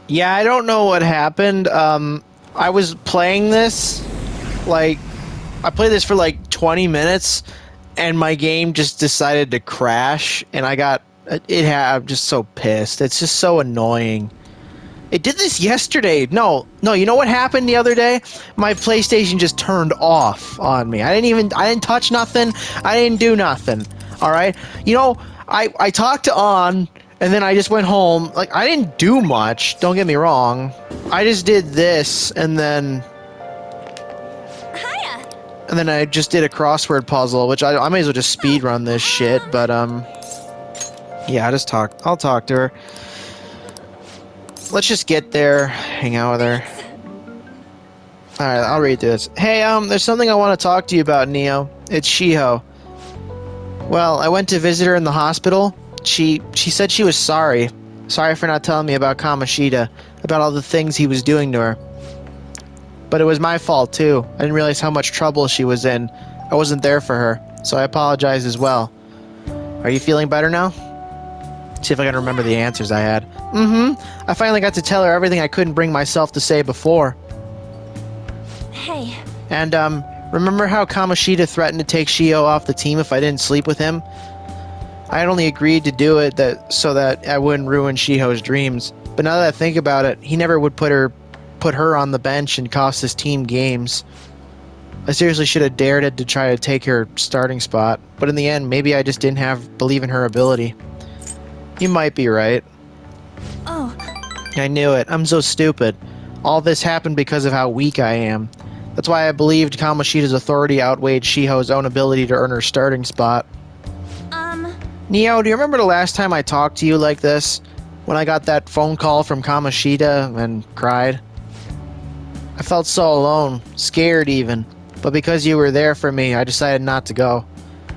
Yeah, I don't know what happened. I was playing this, like, I played this for like 20 minutes, and my game just decided to crash, and I'm just so pissed. It's just so annoying. It did this yesterday. No, you know what happened the other day? My PlayStation just turned off on me. I didn't touch nothing. I didn't do nothing. All right? You know, I talked to On, and then I just went home. Like, I didn't do much. Don't get me wrong. I just did this, Hiya. and then I just did a crossword puzzle, which I may as well just speed run this shit, but yeah, I'll talk to her. Let's just get there, hang out with her. Alright, I'll read this. Hey, there's something I want to talk to you about, Neo. It's Shiho. Well, I went to visit her in the hospital. She said she was sorry. Sorry for not telling me about Kamoshida, about all the things he was doing to her. But it was my fault, too. I didn't realize how much trouble she was in. I wasn't there for her, so I apologize as well. Are you feeling better now? See if I can remember the answers I had. I finally got to tell her everything I couldn't bring myself to say before. Hey. And, remember how Kamoshida threatened to take Shio off the team if I didn't sleep with him? I had only agreed to do it so that I wouldn't ruin Shiho's dreams. But now that I think about it, he never would put her on the bench and cost his team games. I seriously should have dared it to try to take her starting spot. But in the end, maybe I just didn't believe in her ability. You might be right. Oh. I knew it. I'm so stupid. All this happened because of how weak I am. That's why I believed Kamoshida's authority outweighed Shiho's own ability to earn her starting spot. Neo, do you remember the last time I talked to you like this? When I got that phone call from Kamoshida and cried? I felt so alone, scared even. But because you were there for me, I decided not to go.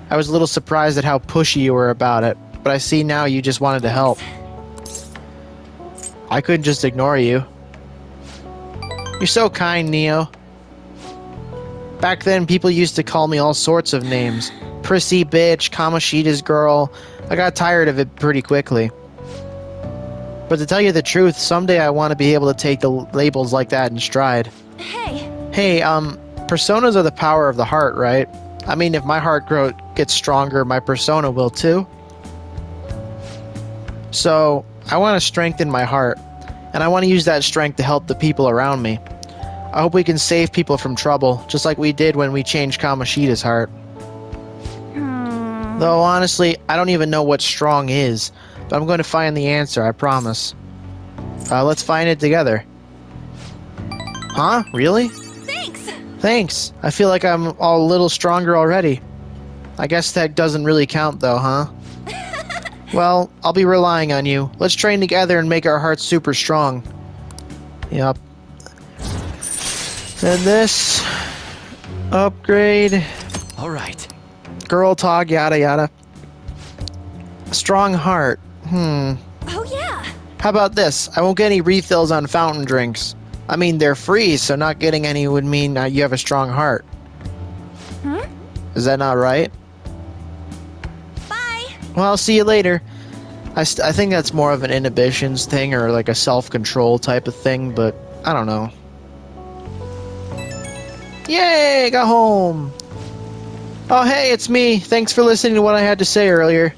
I was a little surprised at how pushy you were about it, but I see now you just wanted to help. I couldn't just ignore you. You're so kind, Neo. Back then, people used to call me all sorts of names. Prissy bitch, Kamoshida's girl. I got tired of it pretty quickly. But to tell you the truth, someday I want to be able to take the labels like that in stride. Hey. Hey, personas are the power of the heart, right? I mean, if my heart gets stronger, my persona will too. So, I want to strengthen my heart, and I want to use that strength to help the people around me. I hope we can save people from trouble, just like we did when we changed Kamoshida's heart. Though, honestly, I don't even know what strong is, but I'm going to find the answer, I promise. Let's find it together. Huh? Really? Thanks. Thanks. I feel like I'm a little stronger already. I guess that doesn't really count, though, huh? Well, I'll be relying on you. Let's train together and make our hearts super strong. Yup. And this upgrade. All right. Girl talk, yada yada. Strong heart. Oh yeah. How about this? I won't get any refills on fountain drinks. I mean, they're free, so not getting any would mean you have a strong heart. Is that not right? Bye. Well, I'll see you later. I think that's more of an inhibitions thing or like a self-control type of thing, but I don't know. Yay, got home. Oh, hey, it's me. Thanks for listening to what I had to say earlier.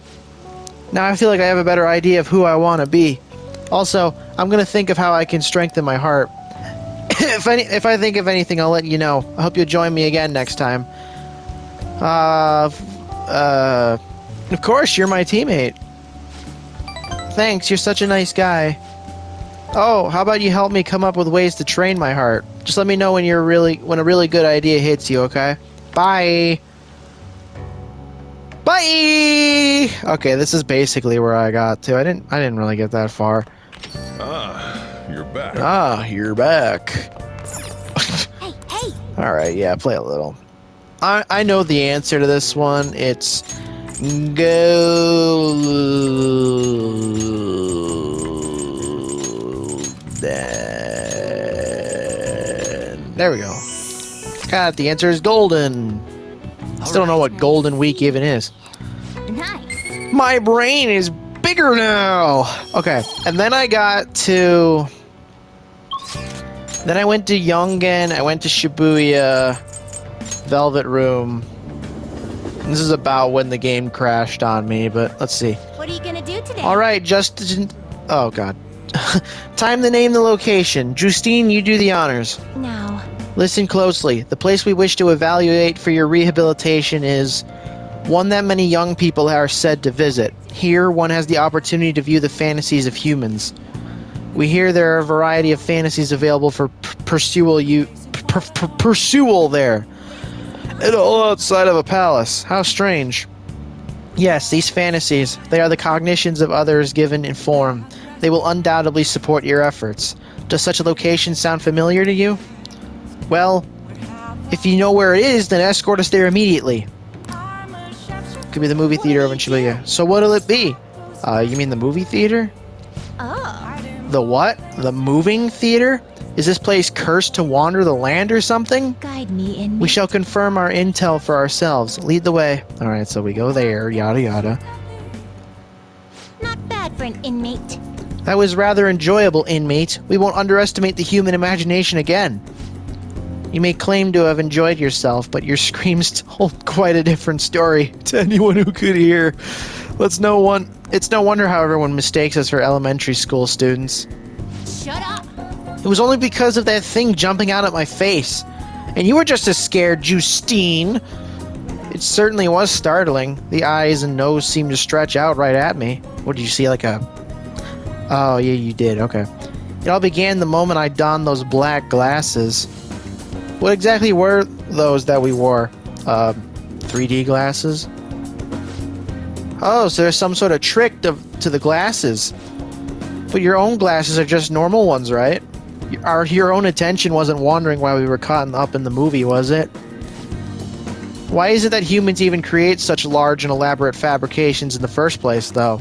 Now I feel like I have a better idea of who I want to be. Also, I'm going to think of how I can strengthen my heart. If I think of anything, I'll let you know. I hope you'll join me again next time. Of course, you're my teammate. Thanks, you're such a nice guy. Oh, how about you help me come up with ways to train my heart? Just let me know when a really good idea hits you, okay? Bye. Bye. Okay, this is basically where I got to. I didn't really get that far. You're back. Ah, you're back. Hey. All right, yeah, play a little. I know the answer to this one. It's golden. There we go. God, the answer is golden. Still don't know what Golden Week even is. Nice. My brain is bigger now. Okay, and then I got to Then I went to Yongen, I went to Shibuya, Velvet Room. This is about when the game crashed on me, but let's see. What are you gonna do today? Alright, Justin... Oh, God. Time to name the location. Justine, you do the honors. Now, Listen closely. The place we wish to evaluate for your rehabilitation is one that many young people are said to visit. Here, one has the opportunity to view the fantasies of humans. We hear there are a variety of fantasies available for pursual there. And all outside of a palace. How strange. Yes, these fantasies, they are the cognitions of others given in form. They will undoubtedly support your efforts. Does such a location sound familiar to you? Well, if you know where it is, then escort us there immediately. Could be the movie theater over in Shibuya. So what'll it be? You mean the movie theater? oh, The what? The moving theater? Is this place cursed to wander the land or something? guide me in. We shall confirm our intel for ourselves. Lead the way. Alright, so we go there, yada yada. Not bad for an inmate. That was rather enjoyable, inmate. We won't underestimate the human imagination again. You may claim to have enjoyed yourself, but your screams told quite a different story to anyone who could hear. It's no wonder how everyone mistakes us for elementary school students. Shut up. It was only because of that thing jumping out at my face. And you were just as scared, Justine. It certainly was startling. The eyes and nose seemed to stretch out right at me. What, did you see, like a... Oh, yeah, you did, okay. It all began the moment I donned those black glasses. What exactly were those that we wore? 3D glasses? Oh, so there's some sort of trick to the glasses. But your own glasses are just normal ones, right? Your own attention wasn't wandering while we were caught up in the movie, was it? Why is it that humans even create such large and elaborate fabrications in the first place, though?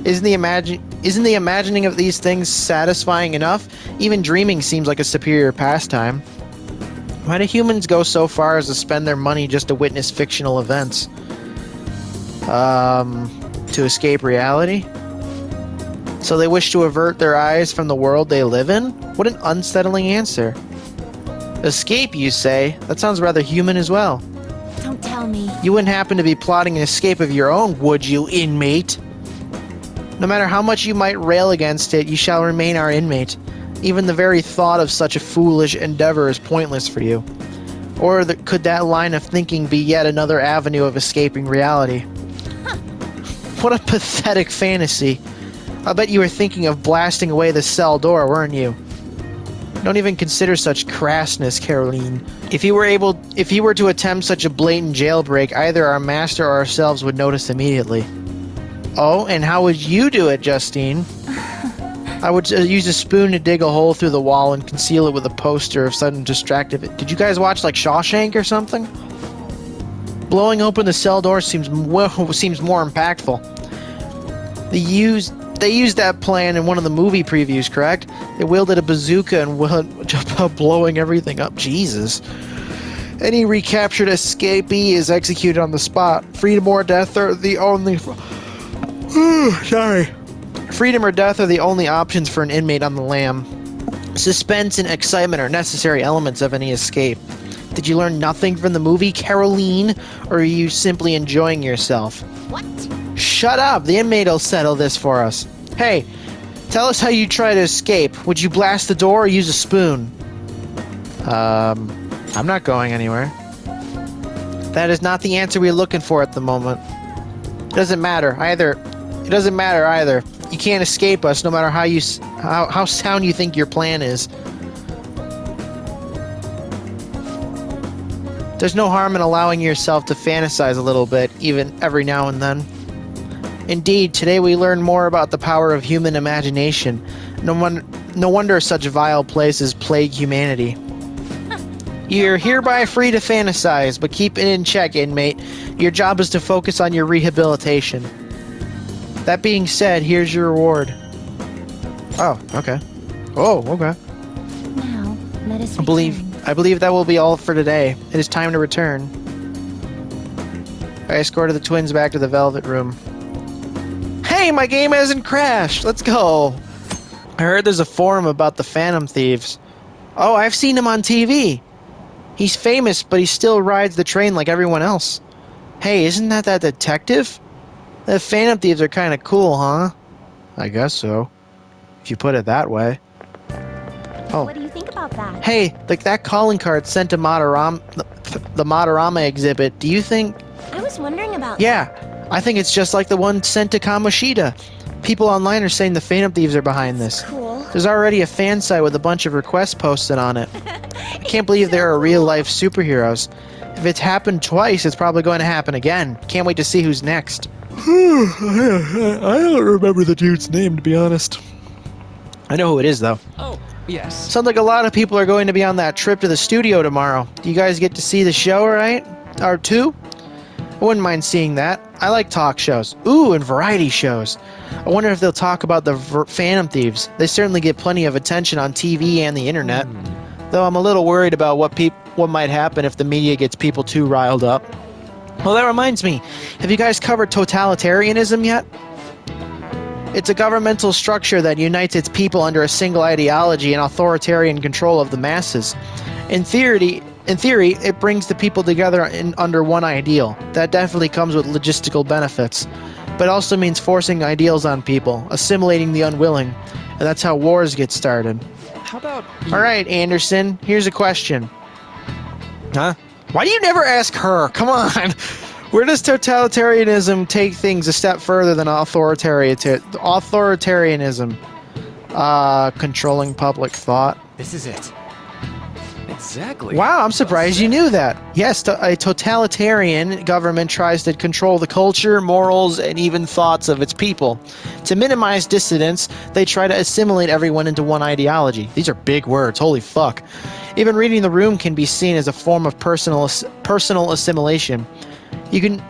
Isn't the imagining of these things satisfying enough? Even dreaming seems like a superior pastime. Why do humans go so far as to spend their money just to witness fictional events? To escape reality? So they wish to avert their eyes from the world they live in? What an unsettling answer. Escape, you say? That sounds rather human as well. Don't tell me. You wouldn't happen to be plotting an escape of your own, would you, inmate? No matter how much you might rail against it, you shall remain our inmate. Even the very thought of such a foolish endeavor is pointless for you. Or could that line of thinking be yet another avenue of escaping reality? What a pathetic fantasy. I bet you were thinking of blasting away the cell door, weren't you? Don't even consider such crassness, Caroline. If you were to attempt such a blatant jailbreak, either our master or ourselves would notice immediately. Oh, and how would you do it, Justine? I would use a spoon to dig a hole through the wall and conceal it with a poster of some distractive... Did you guys watch, like, Shawshank or something? Blowing open the cell door seems more impactful. They used that plan in one of the movie previews, correct? They wielded a bazooka and went blowing everything up. Jesus. Any recaptured escapee is executed on the spot. Freedom or death are the only... Sorry. Freedom or death are the only options for an inmate on the lam. Suspense and excitement are necessary elements of any escape. Did you learn nothing from the movie, Caroline? Or are you simply enjoying yourself? What? Shut up! The inmate will settle this for us. Hey, tell us how you try to escape. Would you blast the door or use a spoon? I'm not going anywhere. That is not the answer we're looking for at the moment. It doesn't matter either. You can't escape us, no matter how sound you think your plan is. There's no harm in allowing yourself to fantasize a little bit, even every now and then. Indeed, today we learn more about the power of human imagination. No wonder such vile places plague humanity. You're hereby free to fantasize, but keep it in check, inmate. Your job is to focus on your rehabilitation. That being said, here's your reward. Oh, okay. Oh, okay. Now, let us I believe that will be all for today. It is time to return. I escorted the twins back to the Velvet Room. Hey, my game hasn't crashed! Let's go! I heard there's a forum about the Phantom Thieves. Oh, I've seen him on TV. He's famous, but he still rides the train like everyone else. Hey, isn't that detective? The Phantom Thieves are kind of cool, huh? I guess so. If you put it that way. Oh. What do you think about that? Hey, like that calling card sent to the Madarama exhibit. Do you think... I was wondering about Yeah, I think it's just like the one sent to Kamoshida. People online are saying the Phantom Thieves are behind this. Cool. There's already a fan site with a bunch of requests posted on it. I can't believe there are real-life superheroes. If it's happened twice, it's probably going to happen again. Can't wait to see who's next. I don't remember the dude's name, to be honest. I know who it is, though. Oh, yes. Sounds like a lot of people are going to be on that trip to the studio tomorrow. Do you guys get to see the show, right? Or two? I wouldn't mind seeing that. I like talk shows. Ooh, and variety shows. I wonder if they'll talk about the Phantom Thieves. They certainly get plenty of attention on TV and the internet. Though I'm a little worried about what might happen if the media gets people too riled up. Well, that reminds me. Have you guys covered totalitarianism yet? It's a governmental structure that unites its people under a single ideology and authoritarian control of the masses. In theory, it brings the people together under one ideal. That definitely comes with logistical benefits, but also means forcing ideals on people, assimilating the unwilling, and that's how wars get started. How about... All right, Anderson, here's a question. Huh? Why do you never ask her? Come on. Where does totalitarianism take things a step further than authoritarianism? Controlling public thought. This is it. Exactly. Wow, I'm surprised you knew that. Yes, a totalitarian government tries to control the culture, morals, and even thoughts of its people. To minimize dissidents, they try to assimilate everyone into one ideology. These are big words, holy fuck. Even reading the room can be seen as a form of personal assimilation. You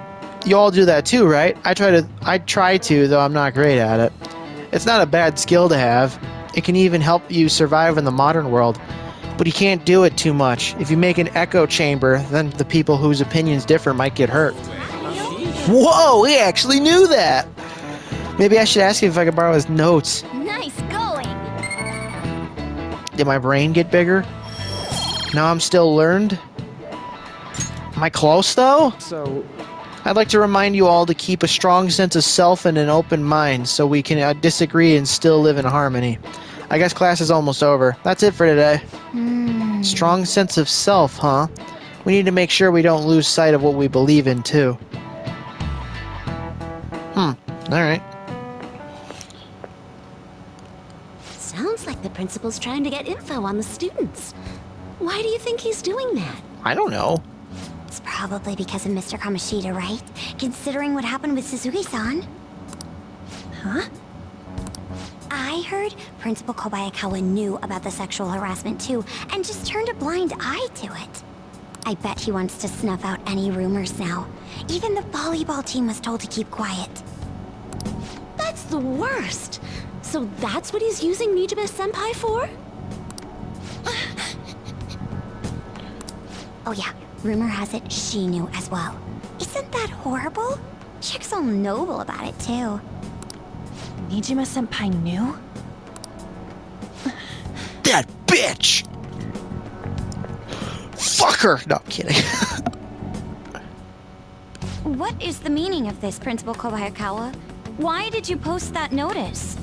all do that too, right? I try to, though I'm not great at it. It's not a bad skill to have. It can even help you survive in the modern world. But you can't do it too much. If you make an echo chamber, then the people whose opinions differ might get hurt. Whoa, he actually knew that! Maybe I should ask him if I could borrow his notes. Nice going. Did my brain get bigger? Now I'm still learned? Am I close, though? So, I'd like to remind you all to keep a strong sense of self and an open mind so we can disagree and still live in harmony. I guess class is almost over. That's it for today. Strong sense of self, huh? We need to make sure we don't lose sight of what we believe in, too. Alright. Sounds like the principal's trying to get info on the students. Why do you think he's doing that? I don't know. It's probably because of Mr. Kamoshida, right? Considering what happened with Suzuki-san. Huh? I heard Principal Kobayakawa knew about the sexual harassment too, and just turned a blind eye to it. I bet he wants to snuff out any rumors now. Even the volleyball team was told to keep quiet. That's the worst! So that's what he's using Nijime-senpai for? Oh yeah, rumor has it she knew as well. Isn't that horrible? Chick's all noble about it too. Nijima-senpai knew? That bitch! Fuck her! No, I'm kidding. What is the meaning of this, Principal Kobayakawa? Why did you post that notice?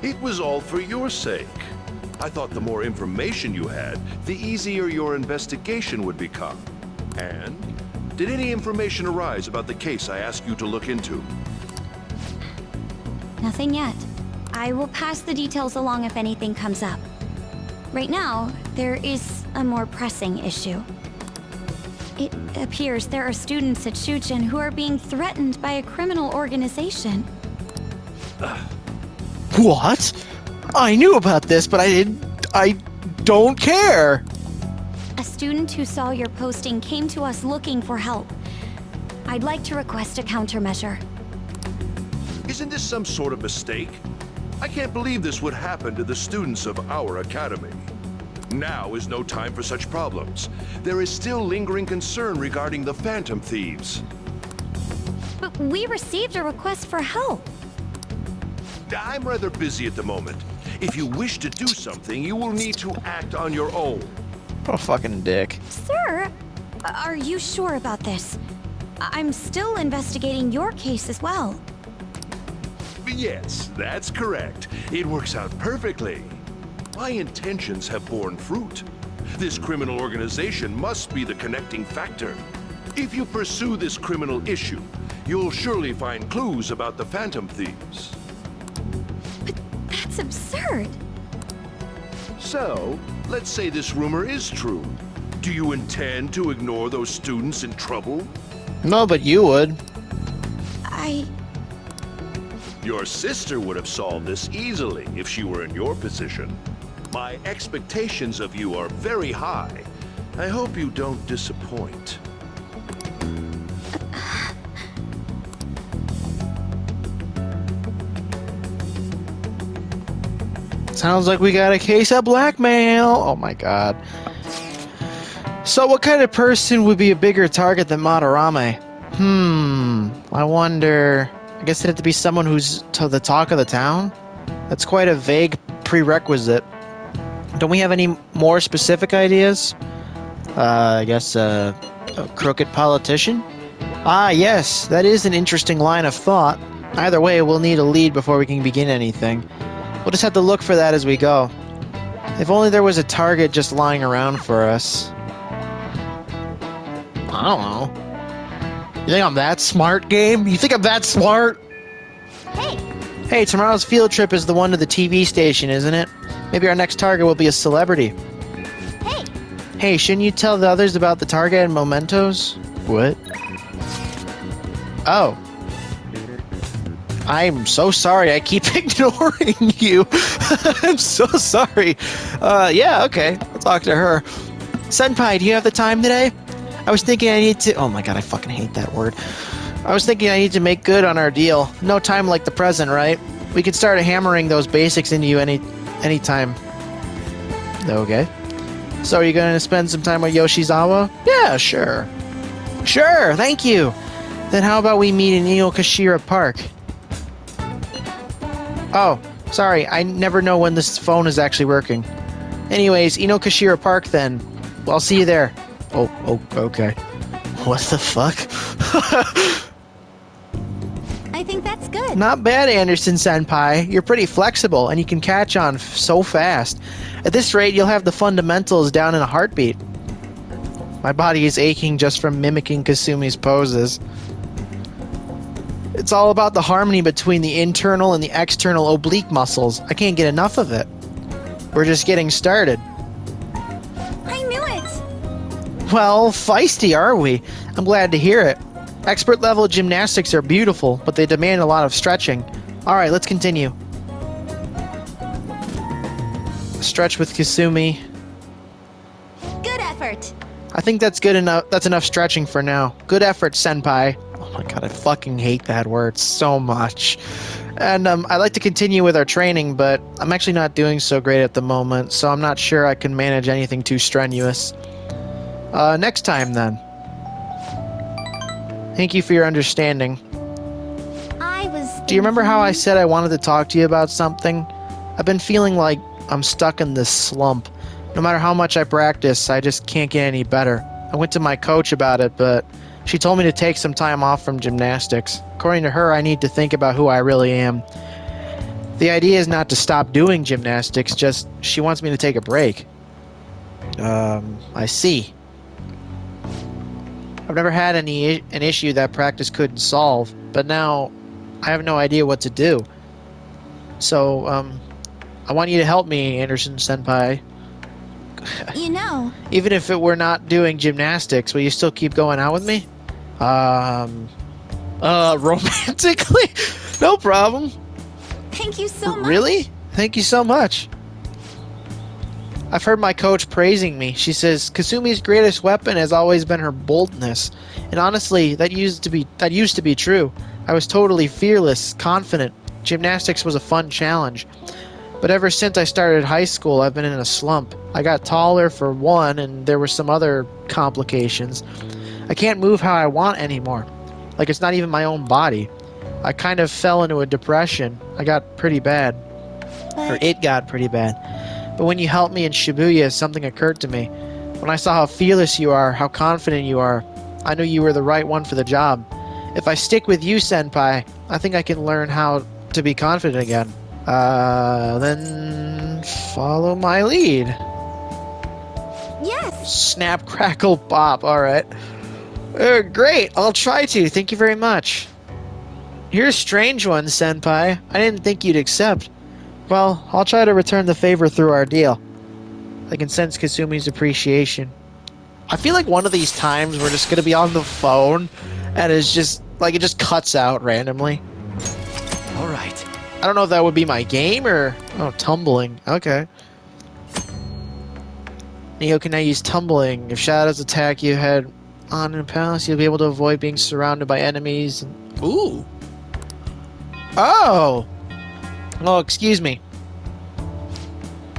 It was all for your sake. I thought the more information you had, the easier your investigation would become. And did any information arise about the case I asked you to look into? Nothing yet. I will pass the details along if anything comes up. Right now, there is a more pressing issue. It appears there are students at Shuchen who are being threatened by a criminal organization. What? I knew about this, but I don't care. A student who saw your posting came to us looking for help. I'd like to request a countermeasure. Isn't this some sort of mistake? I can't believe this would happen to the students of our academy. Now is no time for such problems. There is still lingering concern regarding the Phantom Thieves. But we received a request for help. I'm rather busy at the moment. If you wish to do something, you will need to act on your own. Oh, fucking dick. Sir, are you sure about this? I'm still investigating your case as well. Yes, that's correct. It works out perfectly. My intentions have borne fruit. This criminal organization must be the connecting factor. If you pursue this criminal issue, you'll surely find clues about the Phantom Thieves. But that's absurd. So, let's say this rumor is true. Do you intend to ignore those students in trouble? No, but you would. Your sister would have solved this easily if she were in your position. My expectations of you are very high. I hope you don't disappoint. Sounds like we got a case of blackmail. Oh my god. So what kind of person would be a bigger target than Madarame? I wonder... I guess it'd have to be someone who's the talk of the town? That's quite a vague prerequisite. Don't we have any more specific ideas? I guess a crooked politician? Ah, yes, that is an interesting line of thought. Either way, we'll need a lead before we can begin anything. We'll just have to look for that as we go. If only there was a target just lying around for us. I don't know. You think I'm that smart, game? You think I'm that smart? Hey, Hey, tomorrow's field trip is the one to the TV station, isn't it? Maybe our next target will be a celebrity. hey, Hey, shouldn't you tell the others about the target and mementos? What? Oh. I'm so sorry. I keep ignoring you. I'm so sorry. Yeah, okay. I'll talk to her. Senpai, do you have the time today? I was thinking I need to... Oh my god, I fucking hate that word. I was thinking I need to make good on our deal. No time like the present, right? We could start hammering those basics into you anytime. Okay. So are you going to spend some time with Yoshizawa? Yeah, sure. Sure, thank you. Then how about we meet in Inokashira Park? Oh, sorry, I never know when this phone is actually working. Anyways, Inokashira Park then. Well, I'll see you there. Oh, okay. What the fuck? I think that's good. Not bad, Anderson-senpai. You're pretty flexible, and you can catch on so fast. At this rate, you'll have the fundamentals down in a heartbeat. My body is aching just from mimicking Kasumi's poses. It's all about the harmony between the internal and the external oblique muscles. I can't get enough of it. We're just getting started. I knew it. Well, feisty are we? I'm glad to hear it. Expert level gymnastics are beautiful, but they demand a lot of stretching. Alright, let's continue. Stretch with Kasumi. Good effort. I think that's good enough. That's enough stretching for now. Good effort, senpai. Oh my god, I fucking hate that word so much. And I'd like to continue with our training, but I'm actually not doing so great at the moment, so I'm not sure I can manage anything too strenuous. Next time then. Thank you for your understanding. Do you remember how I said I wanted to talk to you about something? I've been feeling like I'm stuck in this slump. No matter how much I practice, I just can't get any better. I went to my coach about it, but she told me to take some time off from gymnastics. According to her, I need to think about who I really am. The idea is not to stop doing gymnastics, just she wants me to take a break. I see. I've never had an issue that practice couldn't solve, but now I have no idea what to do. So, I want you to help me, Anderson-senpai. You know, Even if it were not doing gymnastics, will you still keep going out with me? Romantically? No problem. thank you so much. Really? Thank you so much. I've heard my coach praising me. She says Kasumi's greatest weapon has always been her boldness. And honestly, that used to be true. I was totally fearless, confident. Gymnastics was a fun challenge. But ever since I started high school, I've been in a slump. I got taller for one, and there were some other complications. I can't move how I want anymore. Like it's not even my own body. I kind of fell into a depression. I got pretty bad. Or But it got pretty bad. But when you helped me in Shibuya, something occurred to me. When I saw how fearless you are, how confident you are, I knew you were the right one for the job. If I stick with you, Senpai, I think I can learn how to be confident again. Then follow my lead. yes, Snap, crackle, pop. Alright. Great, I'll try to. Thank you very much. You're a strange one, Senpai. I didn't think you'd accept. Well, I'll try to return the favor through our deal. I can sense Kasumi's appreciation. I feel like one of these times we're just gonna be on the phone and it's just like it just cuts out randomly. All right. I don't know if that would be my game or tumbling. Okay. Neo can now use tumbling. If shadows attack you head on in a palace, you'll be able to avoid being surrounded by enemies. Ooh. Oh. Oh, excuse me.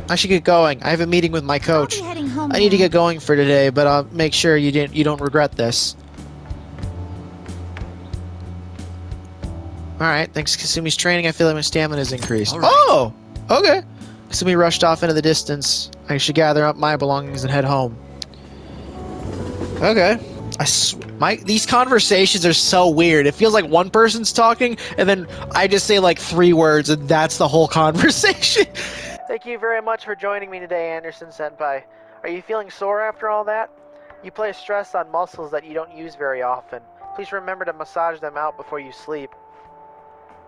I should get going. I have a meeting with my coach. I'll be heading home. I need to now. get going for today, but I'll make sure you don't regret this. Alright, thanks to Kasumi's training, I feel like my stamina has increased. All right. Oh! Okay. Kasumi rushed off into the distance. I should gather up my belongings and head home. Okay. These conversations are so weird. It feels like one person's talking, and then I just say like 3 words, and that's the whole conversation. Thank you very much for joining me today, Anderson Senpai. Are you feeling sore after all that? You place stress on muscles that you don't use very often. Please remember to massage them out before you sleep.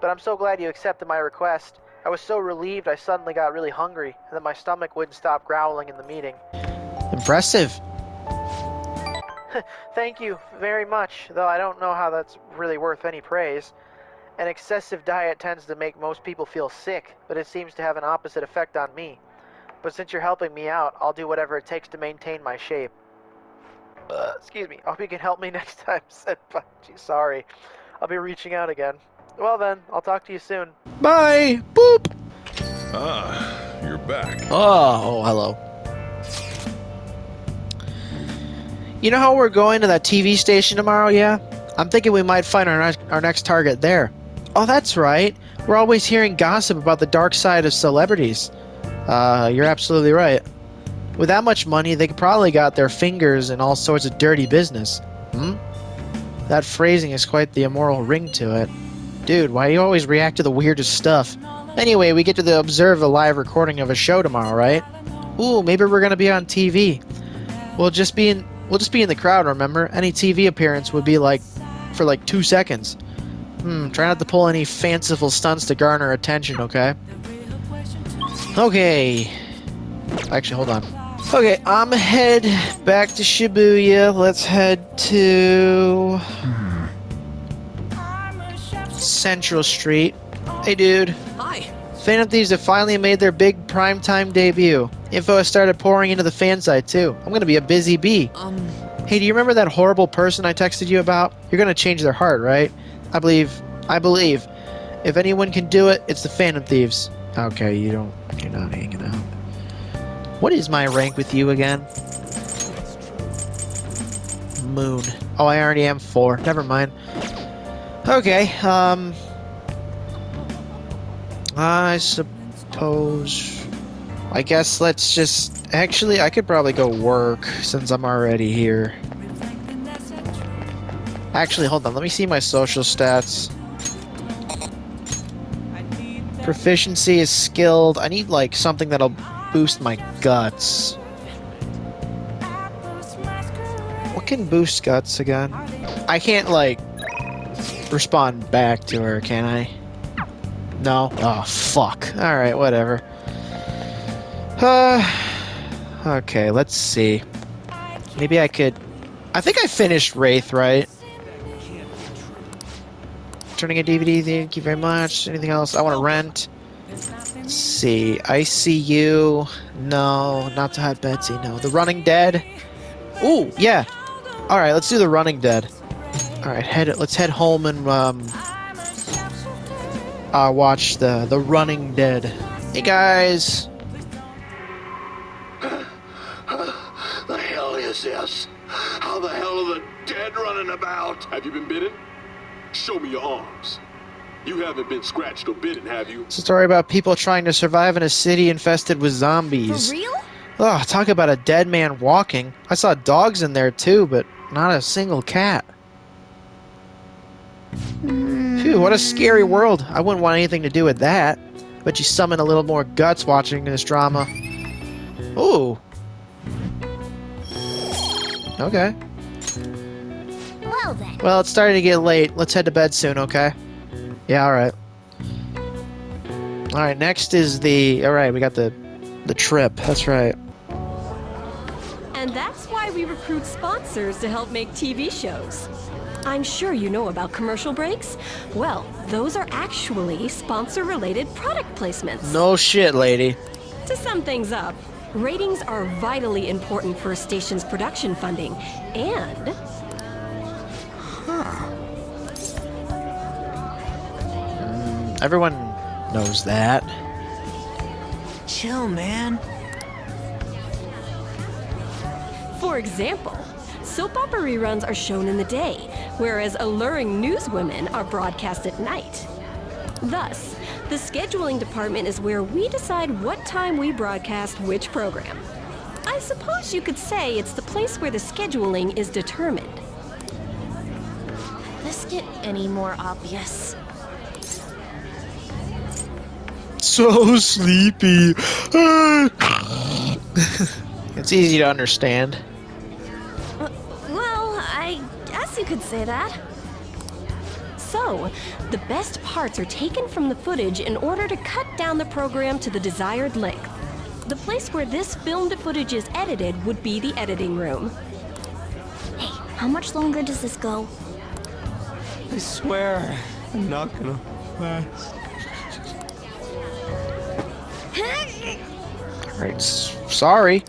But I'm so glad you accepted my request. I was so relieved I suddenly got really hungry, and that my stomach wouldn't stop growling in the meeting. Impressive. Thank you very much, though I don't know how that's really worth any praise. An excessive diet tends to make most people feel sick, but it seems to have an opposite effect on me. But since you're helping me out, I'll do whatever it takes to maintain my shape. Excuse me. I hope you can help me next time, Senpai. Gee, sorry. I'll be reaching out again. Well then, I'll talk to you soon. Bye! Boop! Ah, you're back. Oh, hello. You know how we're going to that TV station tomorrow, yeah? I'm thinking we might find our next target there. Oh, that's right. We're always hearing gossip about the dark side of celebrities. You're absolutely right. With that much money, they probably got their fingers in all sorts of dirty business. That phrasing is quite the immoral ring to it. Dude, why do you always react to the weirdest stuff? Anyway, we get to observe a live recording of a show tomorrow, right? Ooh, maybe we're gonna be on TV. We'll just be in the crowd, remember? Any TV appearance would be for 2 seconds. Try not to pull any fanciful stunts to garner attention, okay? Okay. Actually, hold on. Okay, I'm head back to Shibuya. Let's head to Central Street. Hey, dude. Hi. Phantom Thieves have finally made their big primetime debut. Info has started pouring into the fan site, too. I'm gonna be a busy bee. Hey, do you remember that horrible person I texted you about? You're gonna change their heart, right? I believe. If anyone can do it, it's the Phantom Thieves. Okay, you're not hanging out. What is my rank with you again? Moon. Oh, I already am 4. Never mind. Okay, I suppose... I guess let's just... Actually, I could probably go work, since I'm already here. Actually, hold on, let me see my social stats. Proficiency is skilled. I need, something that'll boost my guts. What can boost guts again? I can't, respond back to her, can I? No? Oh, fuck. Alright, whatever. Okay, let's see. Maybe I could... I think I finished Wraith, right? Turning a DVD, thank you very much. Anything else I want to rent? Let's see. ICU. No, not to Hot Betsy, no. The Running Dead. Ooh, yeah. Alright, let's do The Running Dead. Alright, let's head home and watch the Running Dead. Hey guys. The hell is this? How the hell are the dead running about? Have you been bitten? Show me your arms. You haven't been scratched or bitten, have you? It's a story about people trying to survive in a city infested with For zombies. real? Oh, talk about a dead man walking. I saw dogs in there too, but not a single cat. Phew, what a scary world. I wouldn't want anything to do with that. But you summon a little more guts watching this drama. Ooh. Okay. Well then. Well, it's starting to get late. Let's head to bed soon, okay? Yeah, alright. Alright, next is the... Alright, we got the trip. That's right. And that's why we recruit sponsors to help make TV shows. I'm sure you know about commercial breaks. Well, those are actually sponsor-related product placements. No shit, lady. To sum things up, ratings are vitally important for a station's production funding, and... Everyone knows that. Chill, man. For example, soap opera reruns are shown in the day, whereas alluring newswomen are broadcast at night. Thus, the scheduling department is where we decide what time we broadcast which program. I suppose you could say it's the place where the scheduling is determined. This get any more obvious? So sleepy. It's easy to understand. Well, I guess you could say that. So, the best parts are taken from the footage in order to cut down the program to the desired length. The place where this filmed footage is edited would be the editing room. Hey, how much longer does this go? I swear, I'm not gonna last. Alright, sorry.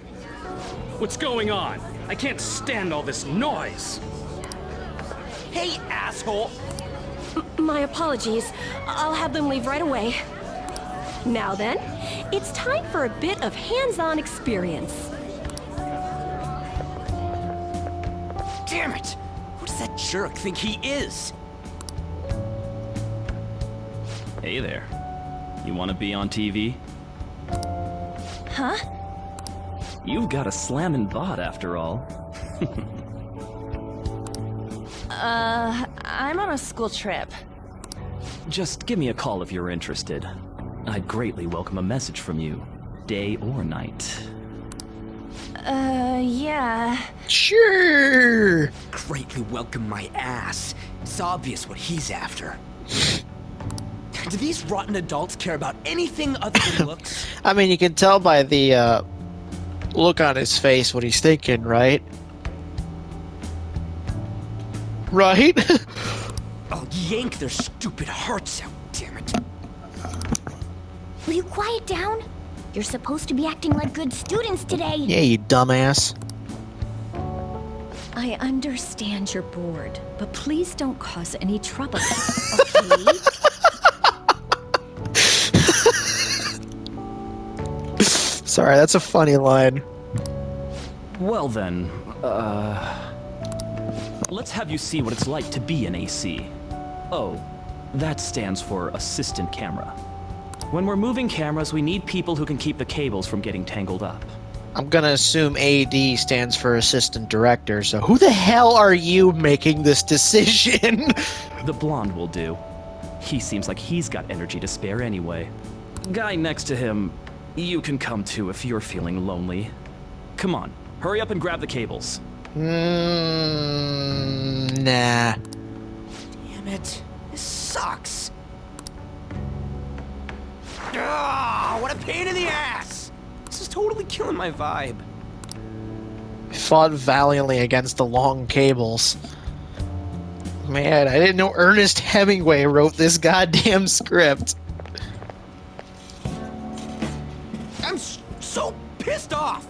What's going on? I can't stand all this noise. Hey, asshole! My apologies. I'll have them leave right away. Now then, it's time for a bit of hands-on experience. Damn it! Who does that jerk think he is? Hey there. You want to be on TV? Huh? You've got a slammin' thought after all. I'm on a school trip. Just give me a call if you're interested. I'd greatly welcome a message from you, day or night. Yeah. Sure. Greatly welcome my ass. It's obvious what he's after. Do these rotten adults care about anything other than looks? I mean, you can tell by the look on his face what he's thinking, right? Right? I'll yank their stupid hearts out, damn it. Will you quiet down? You're supposed to be acting like good students today. Yeah, you dumbass. I understand you're bored, but please don't cause any trouble, okay? Sorry, that's a funny line. Well then, let's have you see what it's like to be an AC. Oh, that stands for assistant camera. When we're moving cameras, we need people who can keep the cables from getting tangled up. I'm gonna assume AD stands for assistant director, so who the hell are you making this decision? The blonde will do. He seems like he's got energy to spare anyway. Guy next to him, you can come too if you're feeling lonely. Come on, hurry up and grab the cables. Nah. Damn it. This sucks. Ah, what a pain in the ass! This is totally killing my vibe. Fought valiantly against the long cables. Man, I didn't know Ernest Hemingway wrote this goddamn script. I'm so pissed off!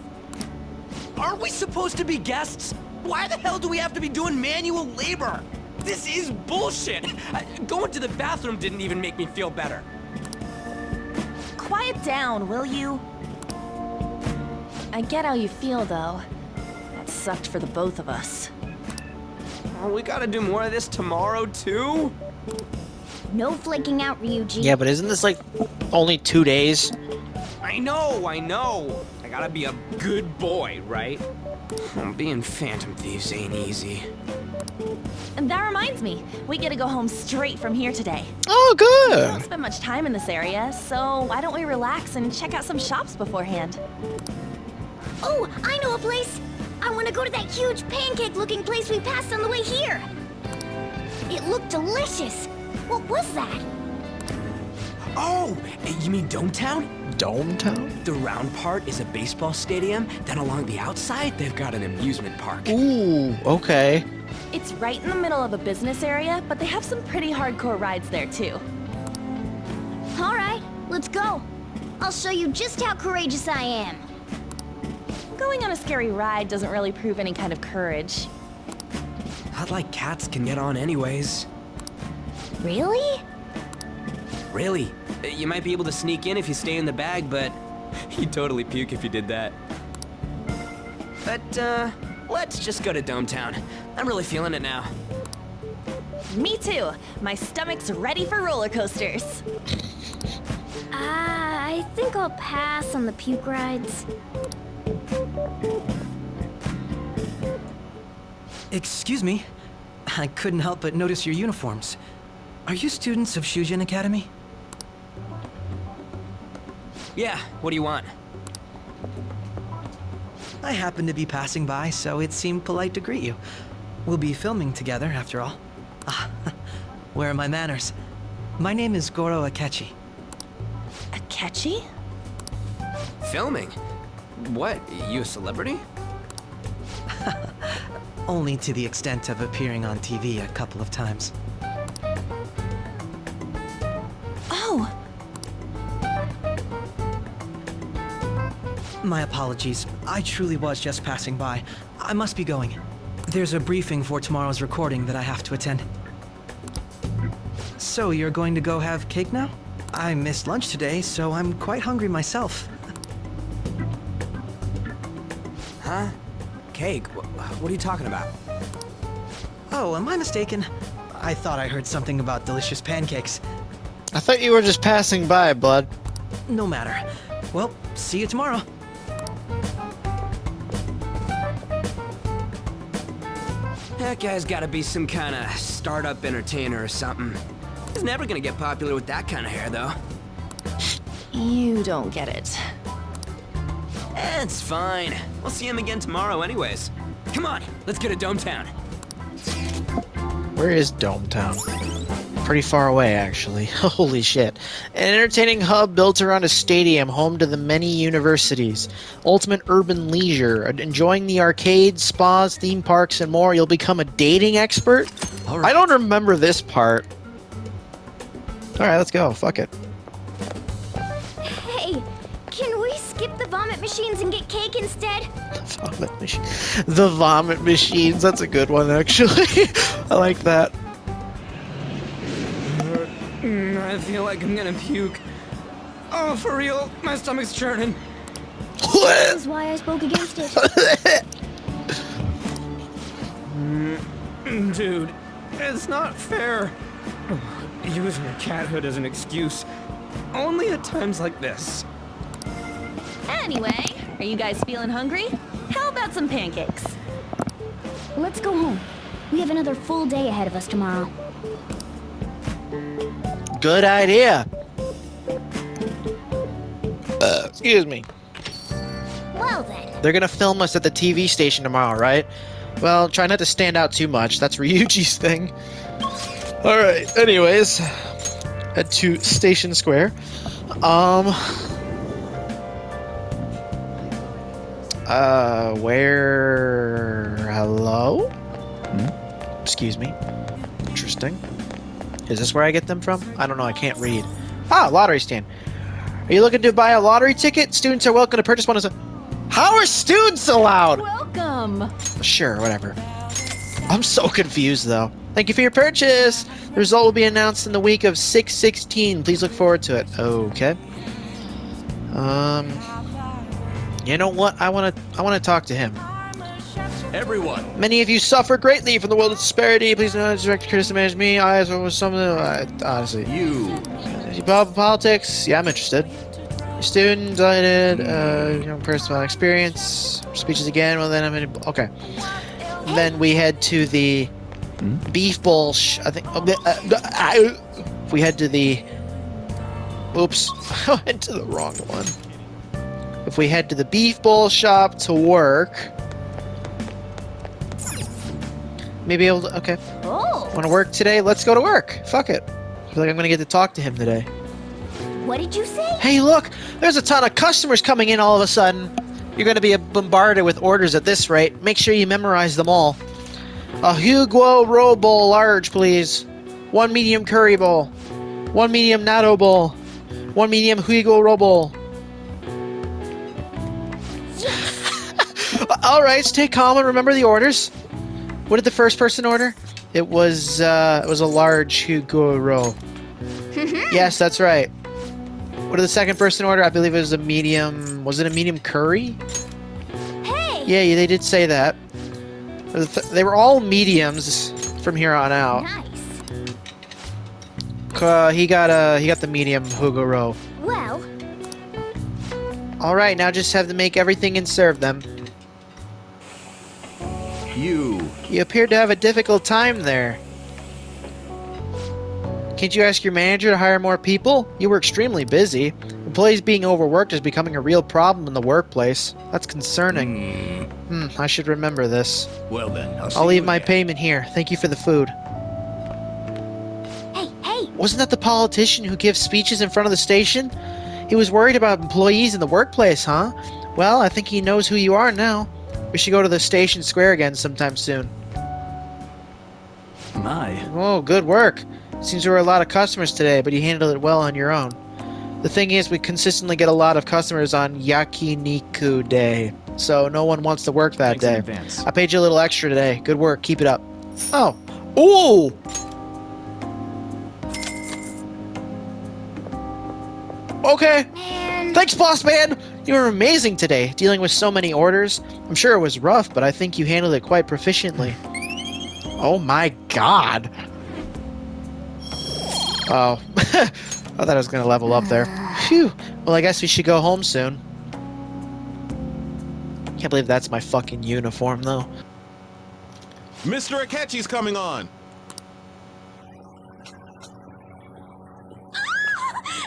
Aren't we supposed to be guests? Why the hell do we have to be doing manual labor? This is bullshit! Going to the bathroom didn't even make me feel better. Quiet down, will you? I get how you feel, though. That sucked for the both of us. Oh, we gotta do more of this tomorrow, too? No flaking out, Ryuji. Yeah, but isn't this like only 2 days? I know. I gotta be a good boy, right? Being Phantom Thieves ain't easy. And that reminds me, we get to go home straight from here today. Oh, We don't good. spend much time in this area, so why don't we relax and check out some shops beforehand? Oh, I know a place! I want to go to that huge pancake-looking place we passed on the way here! It looked delicious! What was that? Oh, you mean Dometown? Dome Town? The round part is a baseball stadium, then along the outside, they've got an amusement park. Ooh, okay. It's right in the middle of a business area, but they have some pretty hardcore rides there too. Alright, let's go. I'll show you just how courageous I am. Going on a scary ride doesn't really prove any kind of courage. Not like cats can get on anyways. Really? Really? You might be able to sneak in if you stay in the bag, but you'd totally puke if you did that. But, let's just go to Dometown. I'm really feeling it now. Me too. My stomach's ready for roller coasters. I think I'll pass on the puke rides. Excuse me. I couldn't help but notice your uniforms. Are you students of Shujin Academy? Yeah, what do you want? I happened to be passing by, so it seemed polite to greet you. We'll be filming together, after all. Ah, where are my manners? My name is Goro Akechi. Akechi? Filming? What, you a celebrity? Only to the extent of appearing on TV a couple of times. Oh, My apologies. I truly was just passing by. I must be going. There's a briefing for tomorrow's recording that I have to attend. So you're going to go have cake now? I missed lunch today, so I'm quite hungry myself. Huh? Cake? What are you talking about? Oh, am I mistaken? I thought I heard something about delicious pancakes. I thought you were just passing by, bud. No matter. Well, see you tomorrow. That guy's gotta be some kind of startup entertainer or something. He's never gonna get popular with that kind of hair, though. you don't get it. It's fine. We'll see him again tomorrow anyways. Come on, let's go to Dometown. Where is Dometown? Pretty far away, actually. Holy shit. An entertaining hub built around a stadium home to the many universities. Ultimate urban leisure. Enjoying the arcades, spas, theme parks, and more. You'll become a dating expert? All right. I don't remember this part. Alright, let's go. Fuck it. Hey, can we skip the vomit machines and get cake instead? Vomit machine. The vomit machines. That's a good one, actually. I like that. I feel like I'm gonna puke. Oh, for real? My stomach's churning. That is why I spoke against it. Dude, it's not fair. Using your cathood as an excuse. Only at times like this. Anyway, are you guys feeling hungry? How about some pancakes? Let's go home. We have another full day ahead of us tomorrow. Good idea. Excuse me. Well then. They're gonna film us at the TV station tomorrow, right? Well, try not to stand out too much. That's Ryuji's thing. Alright, anyways. Head to Station Square. Where... Hello? Excuse me. Interesting. Is this where I get them from? I don't know, I can't read. Ah, lottery stand. Are you looking to buy a lottery ticket? Students are welcome to purchase one as a... How are students allowed? Welcome! Sure, whatever. I'm so confused, though. Thank you for your purchase! The result will be announced in the week of 6/16. Please look forward to it. Okay. You know what? I wanna talk to him. Everyone. Many of you suffer greatly from the world of disparity. Please do not direct criticism against me. I as well was some of the honestly. You. Politics. Yeah, I'm interested. Student, delighted, young person, about experience. Speeches again. Well, then I'm in. Okay. Then we head to the beef bowl. I think. We head to the. Oops, I went to the wrong one. If we head to the beef bowl shop to work. Maybe able to. Okay. Oh. Want to work today? Let's go to work. Fuck it. I feel like I'm gonna get to talk to him today. What did you say? Hey, look! There's a ton of customers coming in all of a sudden. You're gonna be bombarded with orders at this rate. Make sure you memorize them all. A Hugo Roll Bowl large, please. 1 medium curry bowl. 1 medium natto bowl. 1 medium Hugo Roll Bowl. Alright, stay calm and remember the orders. What did the first person order? It was a large Hugo Roll. Yes, that's right. What did the second person order? I believe it was a medium. Was it a medium curry? Hey! Yeah, they did say that. They were all mediums from here on out. Nice. He got the medium Hugo Roll. Well, All right, now just have to make everything and serve them. You. You appeared to have a difficult time there. Can't you ask your manager to hire more people? You were extremely busy. Employees being overworked is becoming a real problem in the workplace. That's concerning. I should remember this. Well then, I'll leave my payment here. Thank you for the food. hey! Wasn't that the politician who gives speeches in front of the station? He was worried about employees in the workplace, huh? Well, I think he knows who you are now. We should go to the station square again sometime soon. My. Oh, good work. Seems there were a lot of customers today, but you handled it well on your own. The thing is, we consistently get a lot of customers on Yakiniku Day, so no one wants to work that Thanks in day. advance. I paid you a little extra today. Good work. Keep it up. Oh. Ooh! Okay. Man. Thanks, boss man! You were amazing today, dealing with so many orders. I'm sure it was rough, but I think you handled it quite proficiently. Oh my god! Oh. I thought I was gonna level up there. Phew. Well, I guess we should go home soon. Can't believe that's my fucking uniform, though. Mr. Akechi's coming on.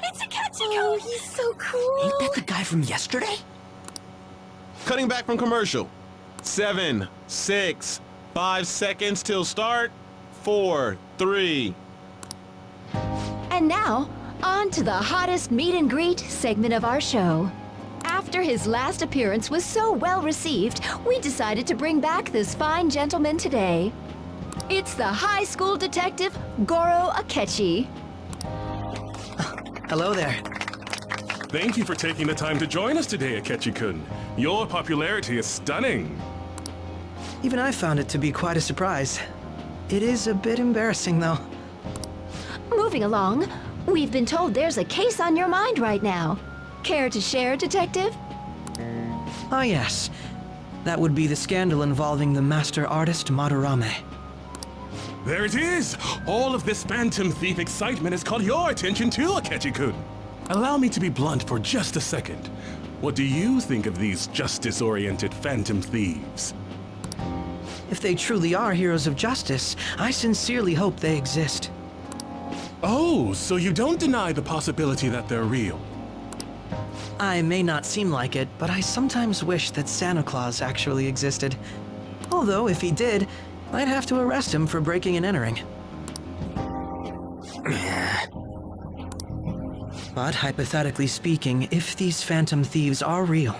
It's a Kachiko! Oh, he's so cool! Ain't that the guy from yesterday? Cutting back from commercial. 7, 6, 5 seconds till start. 4, 3. And now, on to the hottest meet and greet segment of our show. After his last appearance was so well received, we decided to bring back this fine gentleman today. It's the high school detective, Goro Akechi. Hello there. Thank you for taking the time to join us today, Akechi-kun. Your popularity is stunning. Even I found it to be quite a surprise. It is a bit embarrassing, though. Moving along, we've been told there's a case on your mind right now. Care to share, Detective? Ah, yes. That would be the scandal involving the master artist Madarame. There it is! All of this Phantom Thief excitement has caught your attention too, Akechi-kun. Allow me to be blunt for just a second. What do you think of these justice-oriented Phantom Thieves? If they truly are heroes of justice, I sincerely hope they exist. Oh, so you don't deny the possibility that they're real? I may not seem like it, but I sometimes wish that Santa Claus actually existed. Although, if he did, I'd have to arrest him for breaking and entering. But hypothetically speaking, if these Phantom Thieves are real,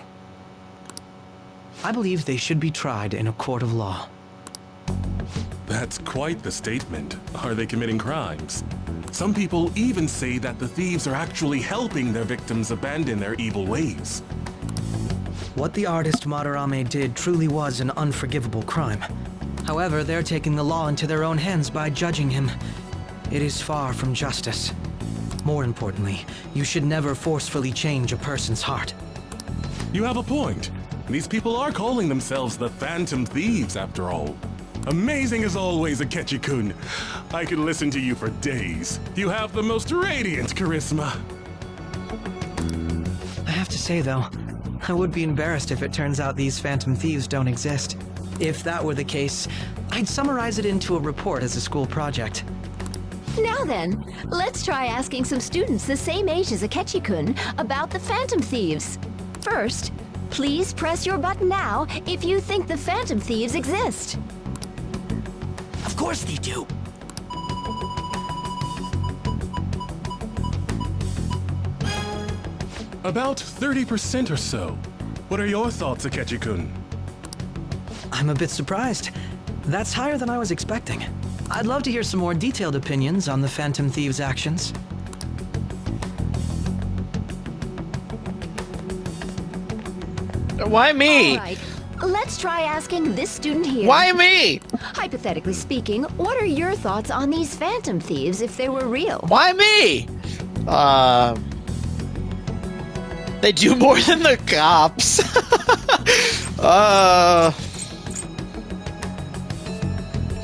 I believe they should be tried in a court of law. That's quite the statement. Are they committing crimes? Some people even say that the thieves are actually helping their victims abandon their evil ways. What the artist Madarame did truly was an unforgivable crime. However, they're taking the law into their own hands by judging him. It is far from justice. More importantly, you should never forcefully change a person's heart. You have a point. These people are calling themselves the Phantom Thieves, after all. Amazing as always, Akechi-kun. I could listen to you for days. You have the most radiant charisma. I have to say, though, I would be embarrassed if it turns out these Phantom Thieves don't exist. If that were the case, I'd summarize it into a report as a school project. Now then, let's try asking some students the same age as Akechi-kun about the Phantom Thieves. First, please press your button now if you think the Phantom Thieves exist. Of course they do. About 30% or so. What are your thoughts, Akechi-kun? I'm a bit surprised. That's higher than I was expecting. I'd love to hear some more detailed opinions on the Phantom Thieves' actions. Why me? All right, let's try asking this student here. Why me? Hypothetically speaking, what are your thoughts on these Phantom Thieves if they were real? Why me? They do more than the cops.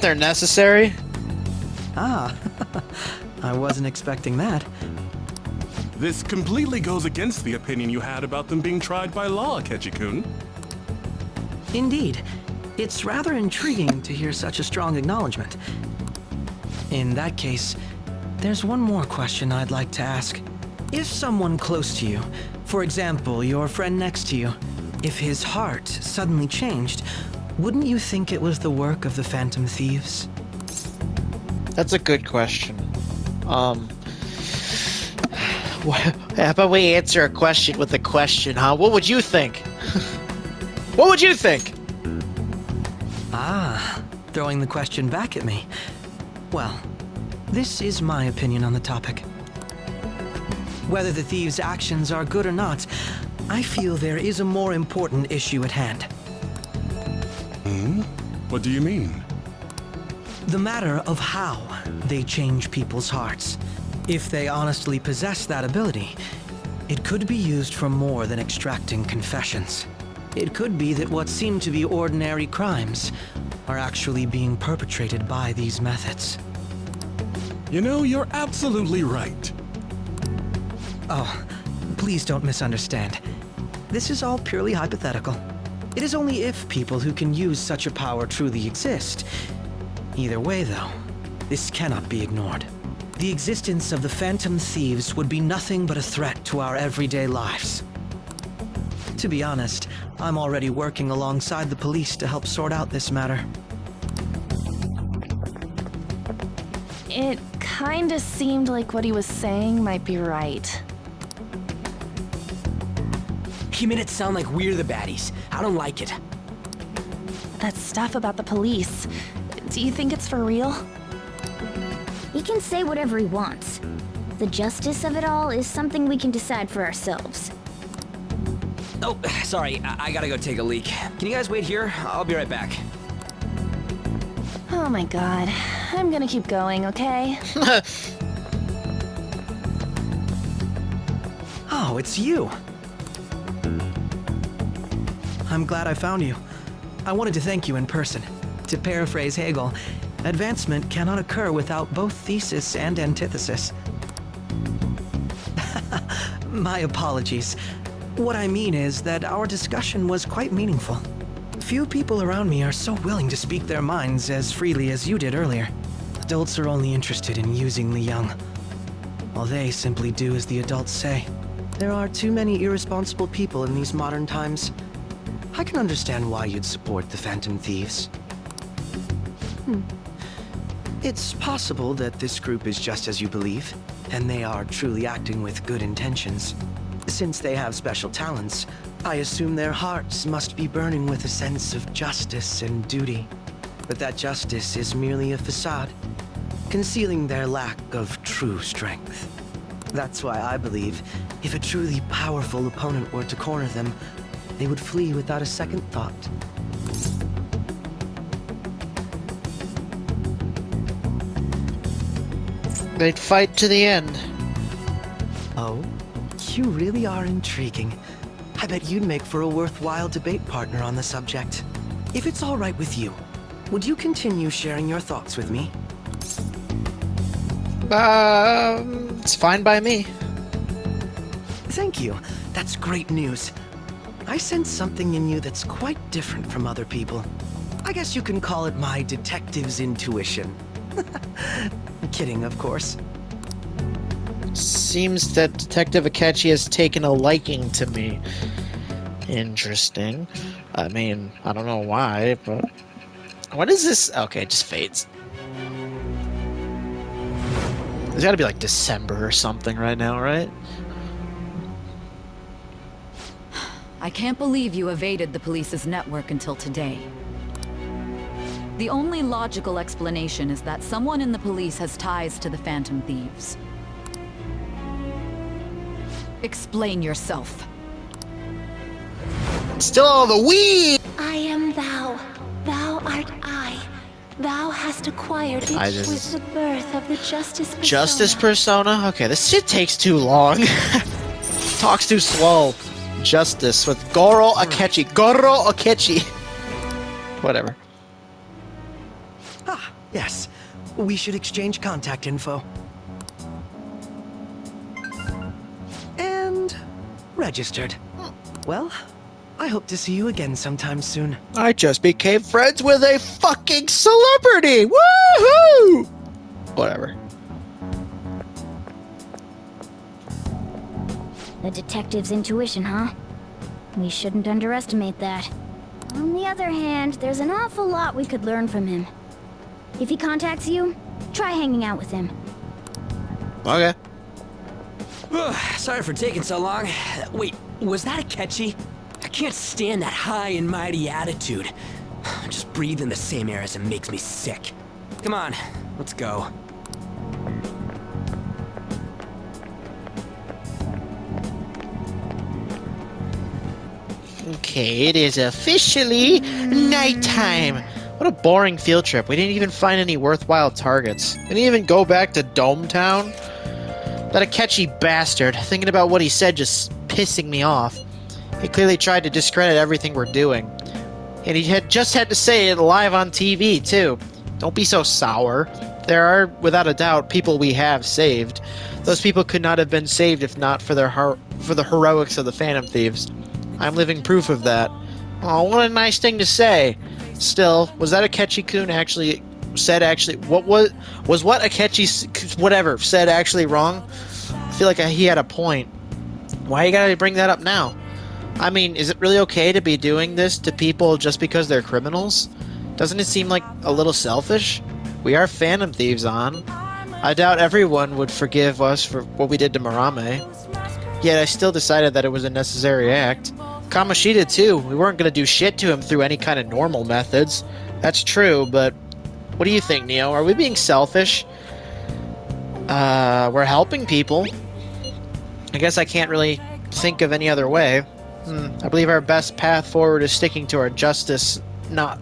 They're necessary. Ah, I wasn't expecting that. This completely goes against the opinion you had about them being tried by law, Akechi-kun. Indeed. It's rather intriguing to hear such a strong acknowledgement. In that case, there's one more question I'd like to ask. If someone close to you, for example, your friend next to you, if his heart suddenly changed, wouldn't you think it was the work of the Phantom Thieves? That's a good question. How about we answer a question with a question, huh? What would you think? What would you think? Ah, throwing the question back at me. Well, this is my opinion on the topic. Whether the thieves' actions are good or not, I feel there is a more important issue at hand. What do you mean? The matter of how they change people's hearts. If they honestly possess that ability, it could be used for more than extracting confessions. It could be that what seem to be ordinary crimes are actually being perpetrated by these methods. You know, you're absolutely right. Oh, please don't misunderstand. This is all purely hypothetical. It is only if people who can use such a power truly exist. Either way, though, this cannot be ignored. The existence of the Phantom Thieves would be nothing but a threat to our everyday lives. To be honest, I'm already working alongside the police to help sort out this matter. It kinda seemed like what he was saying might be right. You made it sound like we're the baddies. I don't like it. That stuff about the police, do you think it's for real? He can say whatever he wants. The justice of it all is something we can decide for ourselves. Oh, sorry. I gotta go take a leak. Can you guys wait here? I'll be right back. Oh my god. I'm gonna keep going, okay? Oh, it's you! I'm glad I found you. I wanted to thank you in person. To paraphrase Hegel, advancement cannot occur without both thesis and antithesis. My apologies. What I mean is that our discussion was quite meaningful. Few people around me are so willing to speak their minds as freely as you did earlier. Adults are only interested in using the young, while they simply do as the adults say. There are too many irresponsible people in these modern times. I can understand why you'd support the Phantom Thieves. It's possible that this group is just as you believe, and they are truly acting with good intentions. Since they have special talents, I assume their hearts must be burning with a sense of justice and duty. But that justice is merely a facade, concealing their lack of true strength. That's why I believe if a truly powerful opponent were to corner them, they would flee without a second thought. They'd fight to the end. Oh, you really are intriguing. I bet you'd make for a worthwhile debate partner on the subject. If it's all right with you, would you continue sharing your thoughts with me? It's fine by me. Thank you. That's great news. I sense something in you that's quite different from other people. I guess you can call it my detective's intuition. Kidding, of course. Seems that Detective Akechi has taken a liking to me. Interesting. I mean, I don't know why, but... What is this? Okay, it just fades. There's gotta be like December or something right now, right? I can't believe you evaded the police's network until today. The only logical explanation is that someone in the police has ties to the Phantom Thieves. Explain yourself. Still all the weed! I am thou. Thou art I. Thou hast acquired each with the birth of the Justice Persona. Justice Persona? Okay, this shit takes too long. Talks too slow. Justice with Goro Akechi. Goro Akechi. Whatever. Ah, yes. We should exchange contact info. And... registered. Well, I hope to see you again sometime soon. I just became friends with a fucking celebrity! Woohoo! Whatever. The detective's intuition, huh? We shouldn't underestimate that. On the other hand, there's an awful lot we could learn from him. If he contacts you, try hanging out with him. Okay. Sorry for taking so long. Wait, was that Akechi? I can't stand that high and mighty attitude. Just breathing the same air as him makes me sick. Come on, let's go. Okay, it is officially nighttime. What a boring field trip. We didn't even find any worthwhile targets. We didn't even go back to Dome Town. That Akechi bastard, thinking about what he said just pissing me off. He clearly tried to discredit everything we're doing. And he had to say it live on TV, too. Don't be so sour. There are, without a doubt, people we have saved. Those people could not have been saved if not for the heroics of the Phantom Thieves. I'm living proof of that. Oh, what a nice thing to say. Still, was that Akechi-kun what Akechi whatever said actually wrong? I feel like he had a point. Why you gotta bring that up now? I mean, is it really okay to be doing this to people just because they're criminals? Doesn't it seem like a little selfish? We are Phantom Thieves, I doubt everyone would forgive us for what we did to Marame. Yet I still decided that it was a necessary act. Kamoshida too. We weren't going to do shit to him through any kind of normal methods. That's true, but what do you think, Neo? Are we being selfish? We're helping people. I guess I can't really think of any other way. I believe our best path forward is sticking to our justice, not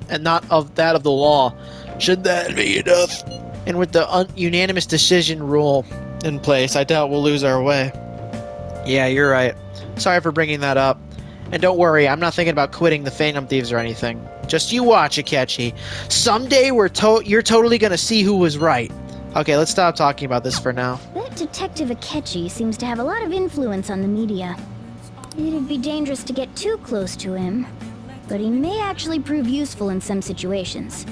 of that of the law. Should that be enough? And with the unanimous decision rule in place, I doubt we'll lose our way. Yeah, you're right. Sorry for bringing that up. And don't worry, I'm not thinking about quitting the Phantom Thieves or anything. Just you watch, Akechi. Someday you're totally gonna see who was right. Okay, let's stop talking about this for now. That Detective Akechi seems to have a lot of influence on the media. It'd be dangerous to get too close to him, but he may actually prove useful in some situations.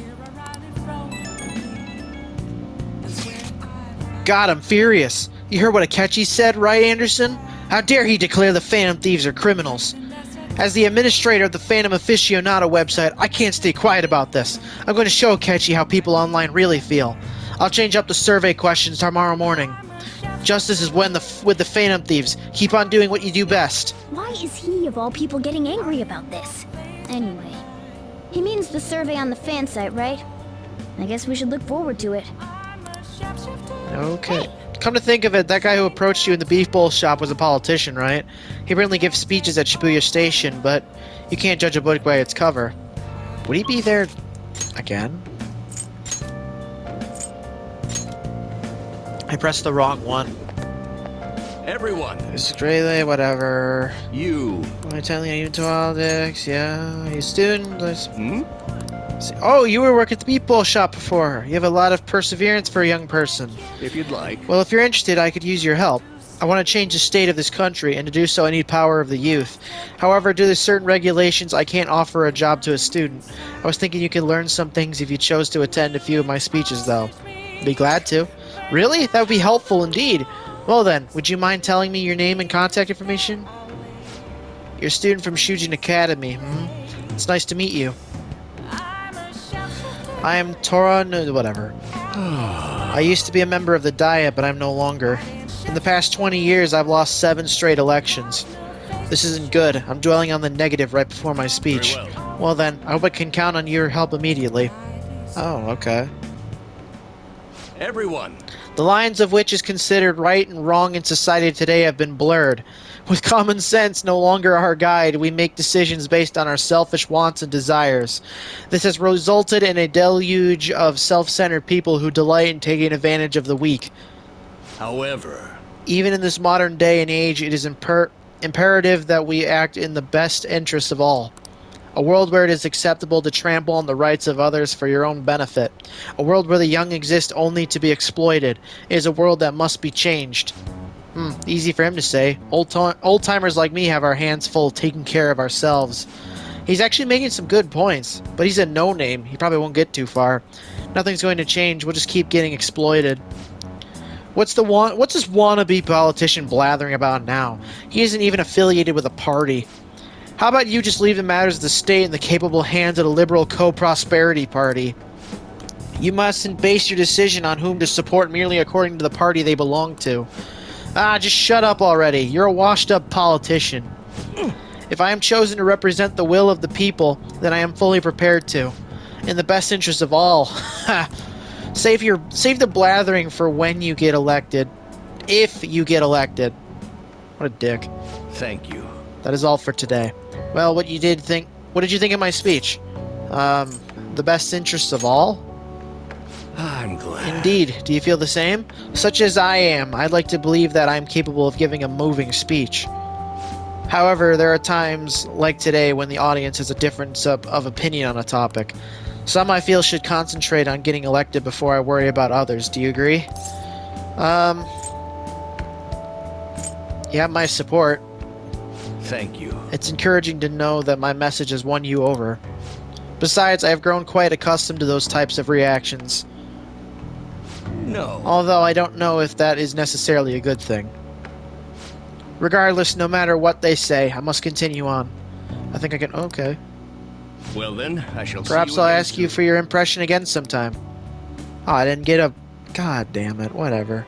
God, I'm furious. You heard what Akechi said, right, Anderson? How dare he declare the Phantom Thieves are criminals? As the administrator of the Phantom Aficionado website, I can't stay quiet about this. I'm going to show Akechi how people online really feel. I'll change up the survey questions tomorrow morning. Justice is with the Phantom Thieves. Keep on doing what you do best. Why is he, of all people, getting angry about this? Anyway, he means the survey on the fan site, right? I guess we should look forward to it. Okay. Come to think of it, that guy who approached you in the beef bowl shop was a politician, right? He apparently gives speeches at Shibuya Station, but you can't judge a book by its cover. Would he be there again? I pressed the wrong one. Everyone. Australia, whatever. You. I'm telling you, politics, yeah. You student. Hmm? Oh, you were working at the meatball shop before. You have a lot of perseverance for a young person. If you'd like. Well, if you're interested, I could use your help. I want to change the state of this country, and to do so I need power of the youth. However, due to certain regulations, I can't offer a job to a student. I was thinking you could learn some things if you chose to attend a few of my speeches, though. Be glad to. Really? That would be helpful indeed. Well then, would you mind telling me your name and contact information? You're a student from Shujin Academy, It's nice to meet you. I am Tora no whatever. I used to be a member of the Diet, but I'm no longer. In the past 20 years, I've lost 7 straight elections. This isn't good. I'm dwelling on the negative right before my speech. Well then, I hope I can count on your help immediately. Oh, okay. Everyone. The lines of which is considered right and wrong in society today have been blurred. With common sense no longer our guide, we make decisions based on our selfish wants and desires. This has resulted in a deluge of self-centered people who delight in taking advantage of the weak. However, even in this modern day and age, it is imperative that we act in the best interest of all. A world where it is acceptable to trample on the rights of others for your own benefit. A world where the young exist only to be exploited. It is a world that must be changed. Easy for him to say. Old-timers like me have our hands full taking care of ourselves. He's actually making some good points, but he's a no-name. He probably won't get too far. Nothing's going to change. We'll just keep getting exploited. What's this wannabe politician blathering about now? He isn't even affiliated with a party. How about you just leave the matters of the state in the capable hands of the liberal co-prosperity party? You mustn't base your decision on whom to support merely according to the party they belong to. Just shut up already. You're a washed-up politician. If I am chosen to represent the will of the people, then I am fully prepared to. In the best interest of all. Save the blathering for when you get elected. If you get elected. What a dick. thank you. That is all for today. Well, what did you think of my speech? The best interests of all? I'm glad. Indeed. Do you feel the same? Such as I am, I'd like to believe that I'm capable of giving a moving speech. However, there are times, like today, when the audience has a difference of opinion on a topic. Some I feel should concentrate on getting elected before I worry about others. Do you agree? You have my support. Thank you. It's encouraging to know that my message has won you over. Besides, I have grown quite accustomed to those types of reactions. No. Although I don't know if that is necessarily a good thing. Regardless, no matter what they say, I must continue on. I think I can... Okay. Well then, I shall Perhaps see you I'll again ask you soon. for your impression again sometime. Oh, I didn't get a... God damn it, whatever.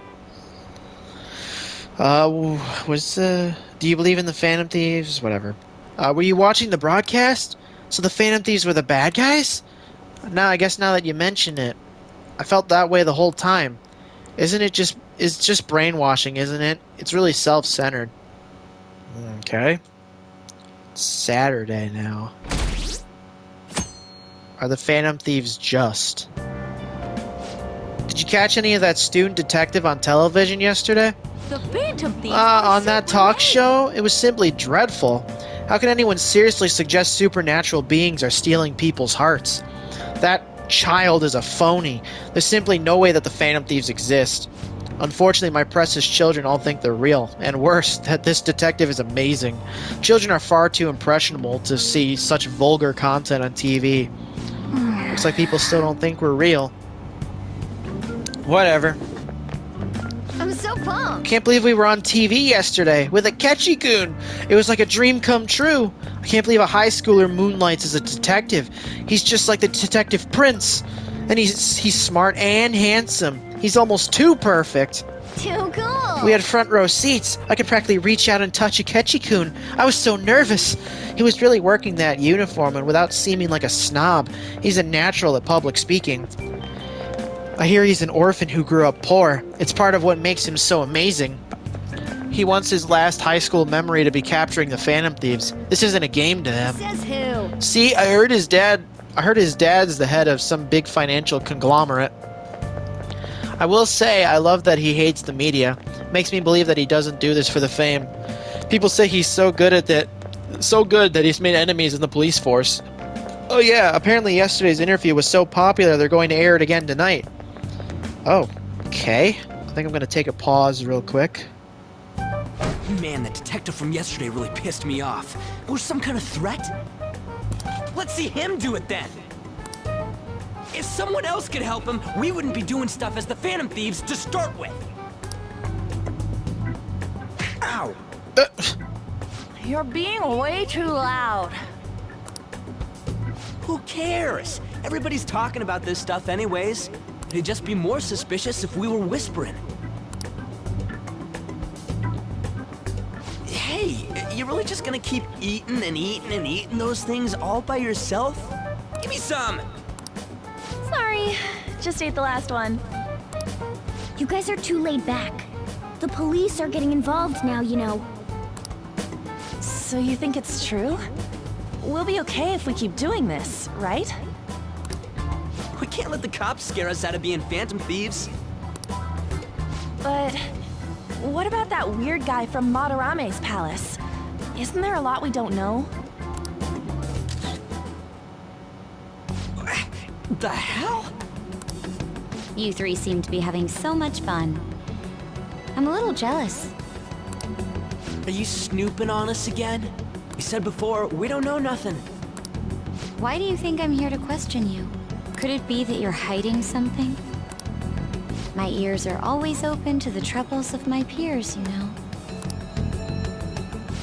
Do you believe in the Phantom Thieves? Whatever. Were you watching the broadcast? So the Phantom Thieves were the bad guys? No, I guess now that you mention it, I felt that way the whole time. It's just brainwashing, isn't it? It's really self-centered. Okay. It's Saturday now. Are the Phantom Thieves just? Did you catch any of that student detective on television yesterday? The Phantom Thieves. On that talk show? It was simply dreadful. How can anyone seriously suggest supernatural beings are stealing people's hearts? That child is a phony. There's simply no way that the Phantom Thieves exist. Unfortunately, my precious children all think they're real, and worse, that this detective is amazing. Children are far too impressionable to see such vulgar content on TV. Looks like people still don't think we're real. Whatever. I'm so pumped. Can't believe we were on TV yesterday with Akechi-kun. It was like a dream come true. I can't believe a high schooler moonlights as a detective. He's just like the Detective Prince. And he's smart and handsome. He's almost too perfect. Too cool. We had front row seats. I could practically reach out and touch Akechi-kun. I was so nervous. He was really working that uniform, and without seeming like a snob, he's a natural at public speaking. I hear he's an orphan who grew up poor. It's part of what makes him so amazing. He wants his last high school memory to be capturing the Phantom Thieves. This isn't a game to him. Says who? See, I heard his dad's the head of some big financial conglomerate. I will say, I love that he hates the media. Makes me believe that he doesn't do this for the fame. People say he's so good at it, so good that he's made enemies in the police force. Oh yeah, apparently yesterday's interview was so popular they're going to air it again tonight. Oh, okay. I think I'm gonna take a pause real quick. Man, the detective from yesterday really pissed me off. It was some kind of threat? Let's see him do it then! If someone else could help him, we wouldn't be doing stuff as the Phantom Thieves to start with! Ow! You're being way too loud. Who cares? Everybody's talking about this stuff anyways. It'd just be more suspicious if we were whispering. Hey, you really just gonna keep eating and eating and eating those things all by yourself? Give me some! Sorry, just ate the last one. You guys are too laid back. The police are getting involved now, you know. So you think it's true? We'll be okay if we keep doing this, right? We can't let the cops scare us out of being Phantom Thieves. But what about that weird guy from Madarame's palace? Isn't there a lot we don't know? The hell? You three seem to be having so much fun. I'm a little jealous. Are you snooping on us again? You said before, we don't know nothing. Why do you think I'm here to question you? Could it be that you're hiding something? My ears are always open to the troubles of my peers, you know.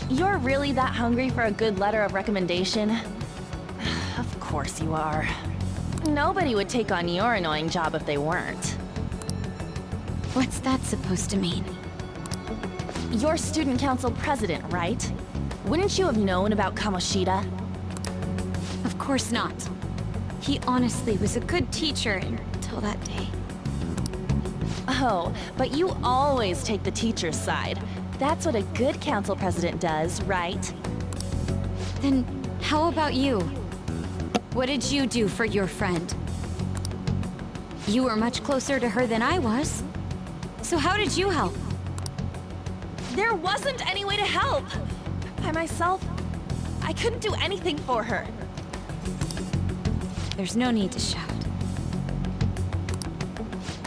You're really that hungry for a good letter of recommendation? Of course you are. Nobody would take on your annoying job if they weren't. What's that supposed to mean? You're student council president, right? Wouldn't you have known about Kamoshida? Of course not. He honestly was a good teacher until that day. Oh, but you always take the teacher's side. That's what a good council president does, right? Then how about you? What did you do for your friend? You were much closer to her than I was. So how did you help? There wasn't any way to help! By myself, I couldn't do anything for her. There's no need to shout.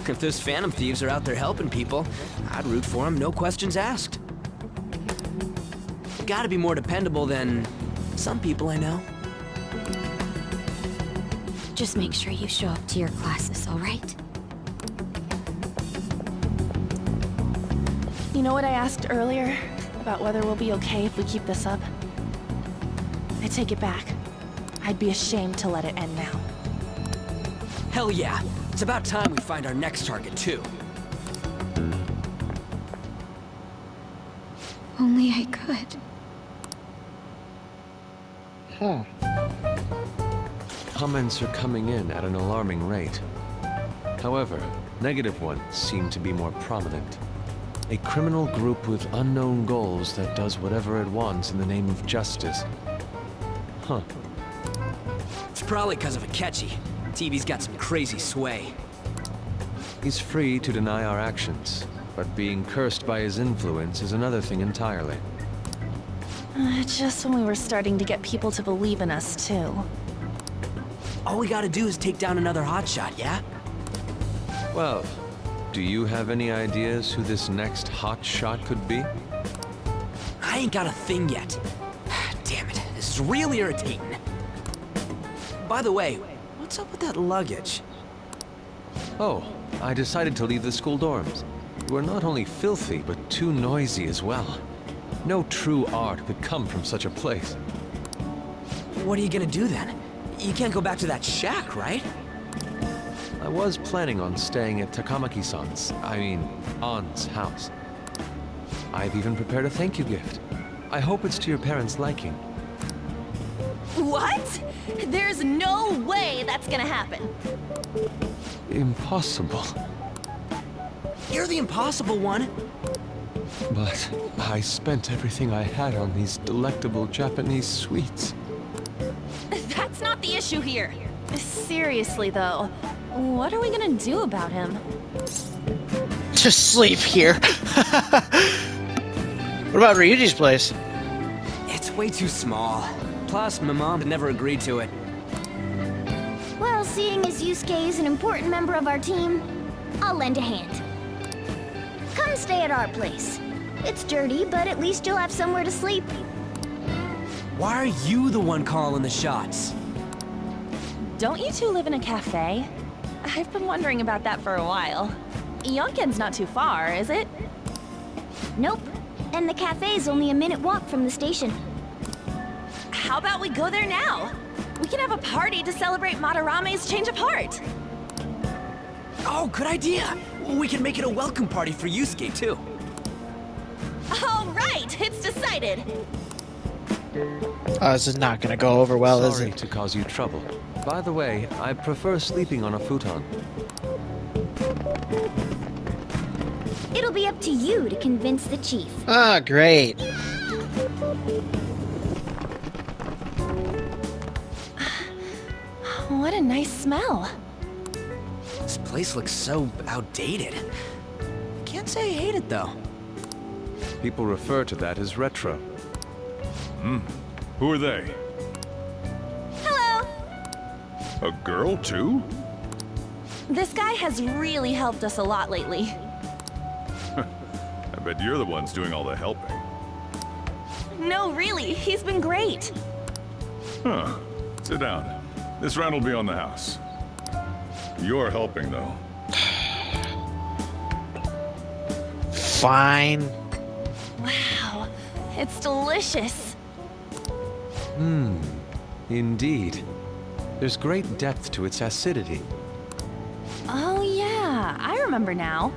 If those Phantom Thieves are out there helping people, I'd root for them, no questions asked. Gotta be more dependable than some people I know. Just make sure you show up to your classes, all right? You know what I asked earlier? About whether we'll be okay if we keep this up? I take it back. I'd be ashamed to let it end now. Hell yeah! It's about time we find our next target, too. Only I could. Comments are coming in at an alarming rate. However, negative ones seem to be more prominent. A criminal group with unknown goals that does whatever it wants in the name of justice. Huh. It's probably because of Akechi. TV's got some crazy sway. He's free to deny our actions, but being cursed by his influence is another thing entirely. Just when we were starting to get people to believe in us, too. All we gotta do is take down another hotshot, yeah? Well, do you have any ideas who this next hotshot could be? I ain't got a thing yet. Damn it, this is really irritating. By the way, what's up with that luggage? Oh, I decided to leave the school dorms. We're not only filthy, but too noisy as well. No true art could come from such a place. What are you gonna do then? You can't go back to that shack, right? I was planning on staying at Takamaki-san's, aunt's house. I've even prepared a thank you gift. I hope it's to your parents' liking. What? There's no way that's gonna happen. Impossible. You're the impossible one. But I spent everything I had on these delectable Japanese sweets. That's not the issue here. Seriously, though, what are we gonna do about him? Just sleep here. What about Ryuji's place? It's way too small. Plus, my mom had never agreed to it. Well, seeing as Yusuke is an important member of our team, I'll lend a hand. Come stay at our place. It's dirty, but at least you'll have somewhere to sleep. Why are you the one calling the shots? Don't you two live in a cafe? I've been wondering about that for a while. Yonken's not too far, is it? Nope. And the cafe's only a minute walk from the station. How about we go there now? We can have a party to celebrate Madarame's change of heart. Oh, good idea. We can make it a welcome party for Yusuke, too. All right, it's decided. Oh, this is not gonna go over well, is Sorry it? to cause you trouble. By the way, I prefer sleeping on a futon. It'll be up to you to convince the chief. Ah, great. What a nice smell. This place looks so outdated. Can't say I hate it, though. People refer to that as retro. Who are they? Hello. A girl, too? This guy has really helped us a lot lately. I bet you're the ones doing all the helping. No, really, he's been great. Huh. Sit down. This round will be on the house. You're helping, though. Fine. Wow, it's delicious. Indeed. There's great depth to its acidity. Oh yeah, I remember now.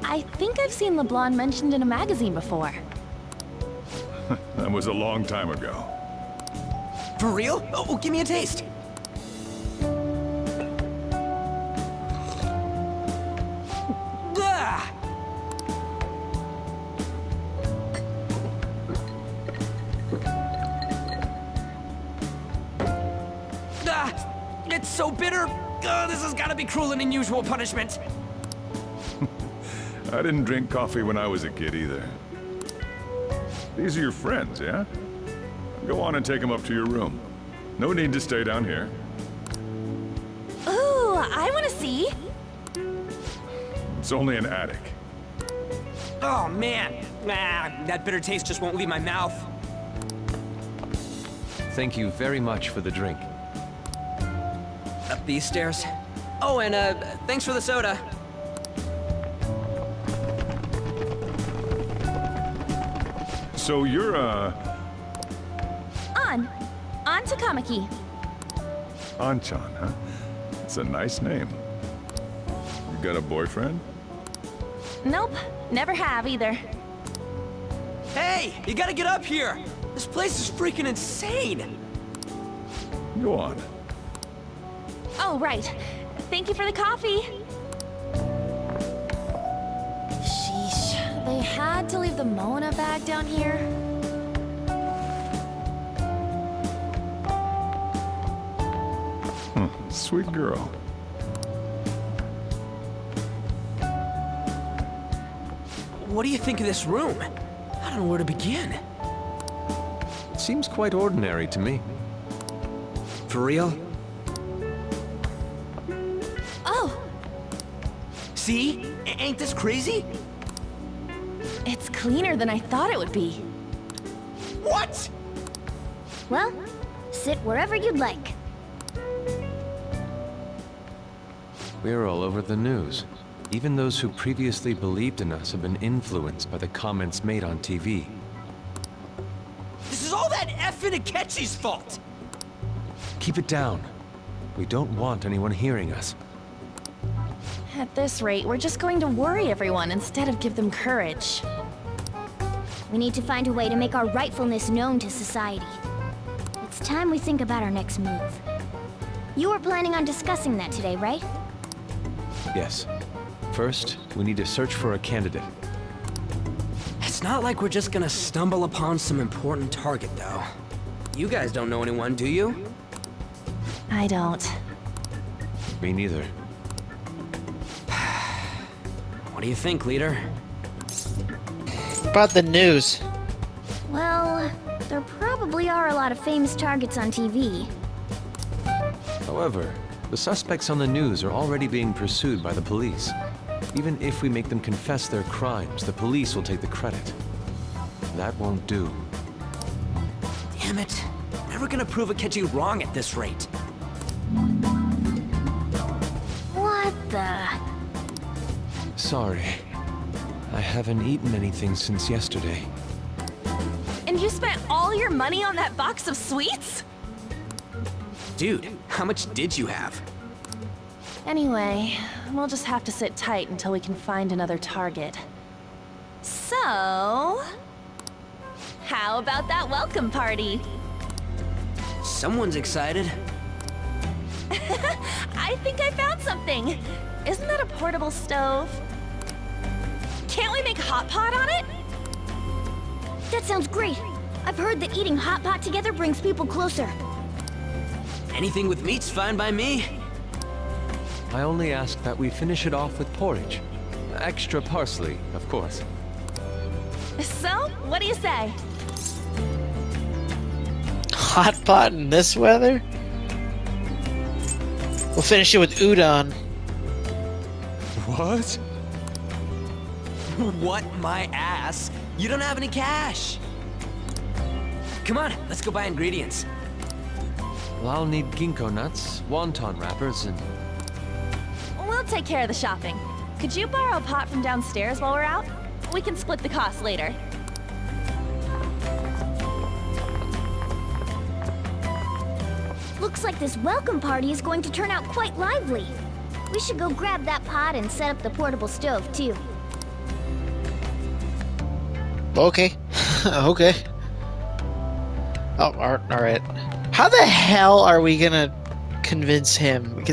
I think I've seen LeBlanc mentioned in a magazine before. That was a long time ago. For real? Oh, give me a taste. Ah! Ah! It's so bitter. This has got to be cruel and unusual punishment. I didn't drink coffee when I was a kid either. These are your friends, yeah? Go on and take them up to your room. No need to stay down here. Ooh, I want to see. It's only an attic. Oh, man. That bitter taste just won't leave my mouth. Thank you very much for the drink. Up these stairs. Oh, and thanks for the soda. So you're, On Takamaki. Anchan, huh? It's a nice name. You got a boyfriend? Nope, never have either. Hey, you gotta get up here. This place is freaking insane. Go on. Oh, right. Thank you for the coffee. Sheesh, they had to leave the Mona bag down here. Sweet girl. What do you think of this room? I don't know where to begin. It seems quite ordinary to me. For real? Oh, See? Ain't this crazy? it's cleaner than I thought it would be. What? Well, sit wherever you'd like. We're all over the news. Even those who previously believed in us have been influenced by the comments made on TV. This is all that effing Akechi's fault! Keep it down. We don't want anyone hearing us. At this rate, we're just going to worry everyone instead of give them courage. We need to find a way to make our rightfulness known to society. It's time we think about our next move. You were planning on discussing that today, right? Yes. First, we need to search for a candidate. It's not like we're just gonna stumble upon some important target, though. You guys don't know anyone, do you? I don't. Me neither. What do you think, leader? About the news. Well, there probably are a lot of famous targets on TV. However, the suspects on the news are already being pursued by the police. Even if we make them confess their crimes, the police will take the credit. That won't do. Damn it. Never gonna prove Akechi wrong at this rate. What the? Sorry. I haven't eaten anything since yesterday. And you spent all your money on that box of sweets? Dude, how much did you have? Anyway, we'll just have to sit tight until we can find another target. So... how about that welcome party? Someone's excited. I think I found something! Isn't that a portable stove? Can't we make hot pot on it? That sounds great. I've heard that eating hot pot together brings people closer. Anything with meat's fine by me. I only ask that we finish it off with porridge. Extra parsley, of course. So, what do you say? Hot pot in this weather? We'll finish it with udon. What? What my ass? You don't have any cash. Come on, let's go buy ingredients. Well, I'll need ginkgo nuts, wonton wrappers, and... We'll take care of the shopping. Could you borrow a pot from downstairs while we're out? We can split the cost later. Looks like this welcome party is going to turn out quite lively. We should go grab that pot and set up the portable stove, too. Okay. Okay. Oh, alright. How the hell are we gonna convince him?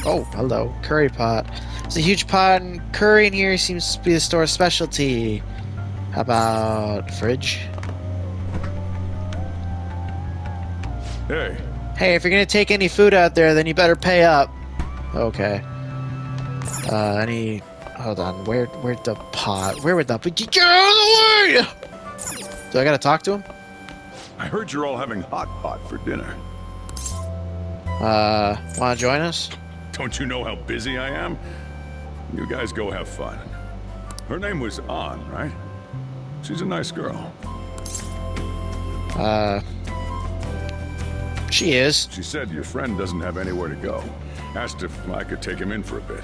Oh, hello. Curry pot. There's a huge pot and curry in here. Seems to be the store's specialty. How about fridge? Hey. Hey, if you're gonna take any food out there, then you better pay up. Okay. Hold on. Where'd the pot? Where would the... Get out of the way! Do I gotta talk to him? I heard you're all having hot pot for dinner. Wanna join us? Don't you know how busy I am? You guys go have fun. Her name was An, right? She's a nice girl. She is. She said your friend doesn't have anywhere to go. Asked if I could take him in for a bit.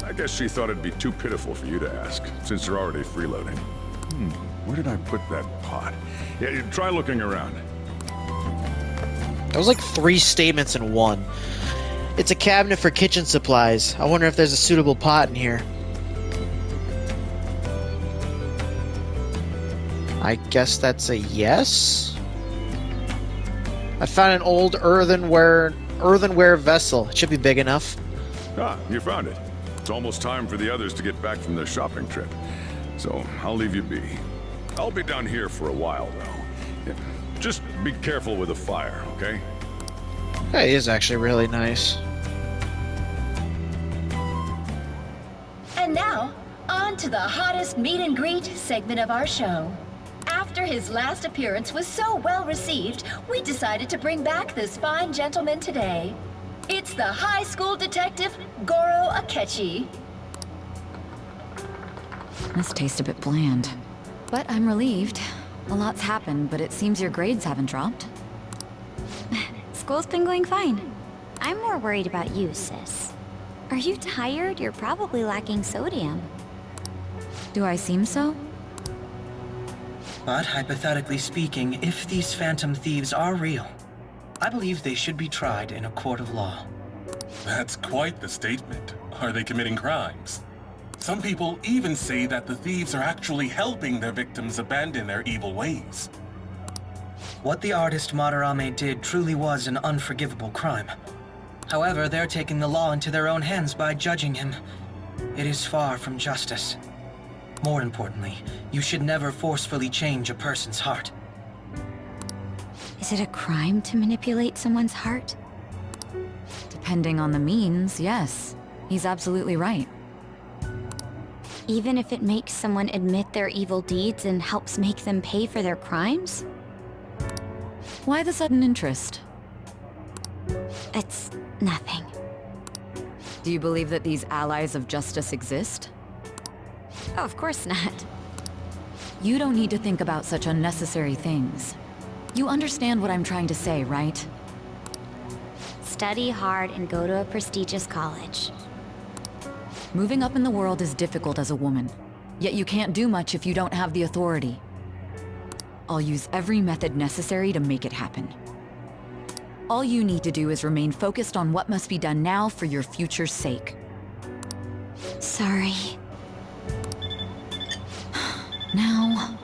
I guess she thought it'd be too pitiful for you to ask, since you're already freeloading. Where did I put that pot? Yeah, try looking around. That was like 3 statements in one. It's a cabinet for kitchen supplies. I wonder if there's a suitable pot in here. I guess that's a yes? I found an old earthenware vessel. It should be big enough. Ah, you found it. It's almost time for the others to get back from their shopping trip. So, I'll leave you be. I'll be down here for a while, though. Yeah, just be careful with the fire, okay? That is actually really nice. And now, on to the hottest meet and greet segment of our show. After his last appearance was so well received, we decided to bring back this fine gentleman today. It's the high school detective, Goro Akechi. This tastes a bit bland. But I'm relieved. A lot's happened, but it seems your grades haven't dropped. School's been going fine. I'm more worried about you, sis. Are you tired? You're probably lacking sodium. Do I seem so? But hypothetically speaking, if these phantom thieves are real, I believe they should be tried in a court of law. That's quite the statement. Are they committing crimes? Some people even say that the thieves are actually helping their victims abandon their evil ways. What the artist Madarame did truly was an unforgivable crime. However, they're taking the law into their own hands by judging him. It is far from justice. More importantly, you should never forcefully change a person's heart. Is it a crime to manipulate someone's heart? Depending on the means, yes. He's absolutely right. Even if it makes someone admit their evil deeds and helps make them pay for their crimes? Why the sudden interest? It's nothing. Do you believe that these allies of justice exist? Oh, of course not. You don't need to think about such unnecessary things. You understand what I'm trying to say, right? Study hard and go to a prestigious college. Moving up in the world is difficult as a woman, yet you can't do much if you don't have the authority. I'll use every method necessary to make it happen. All you need to do is remain focused on what must be done now for your future's sake. Sorry. Now...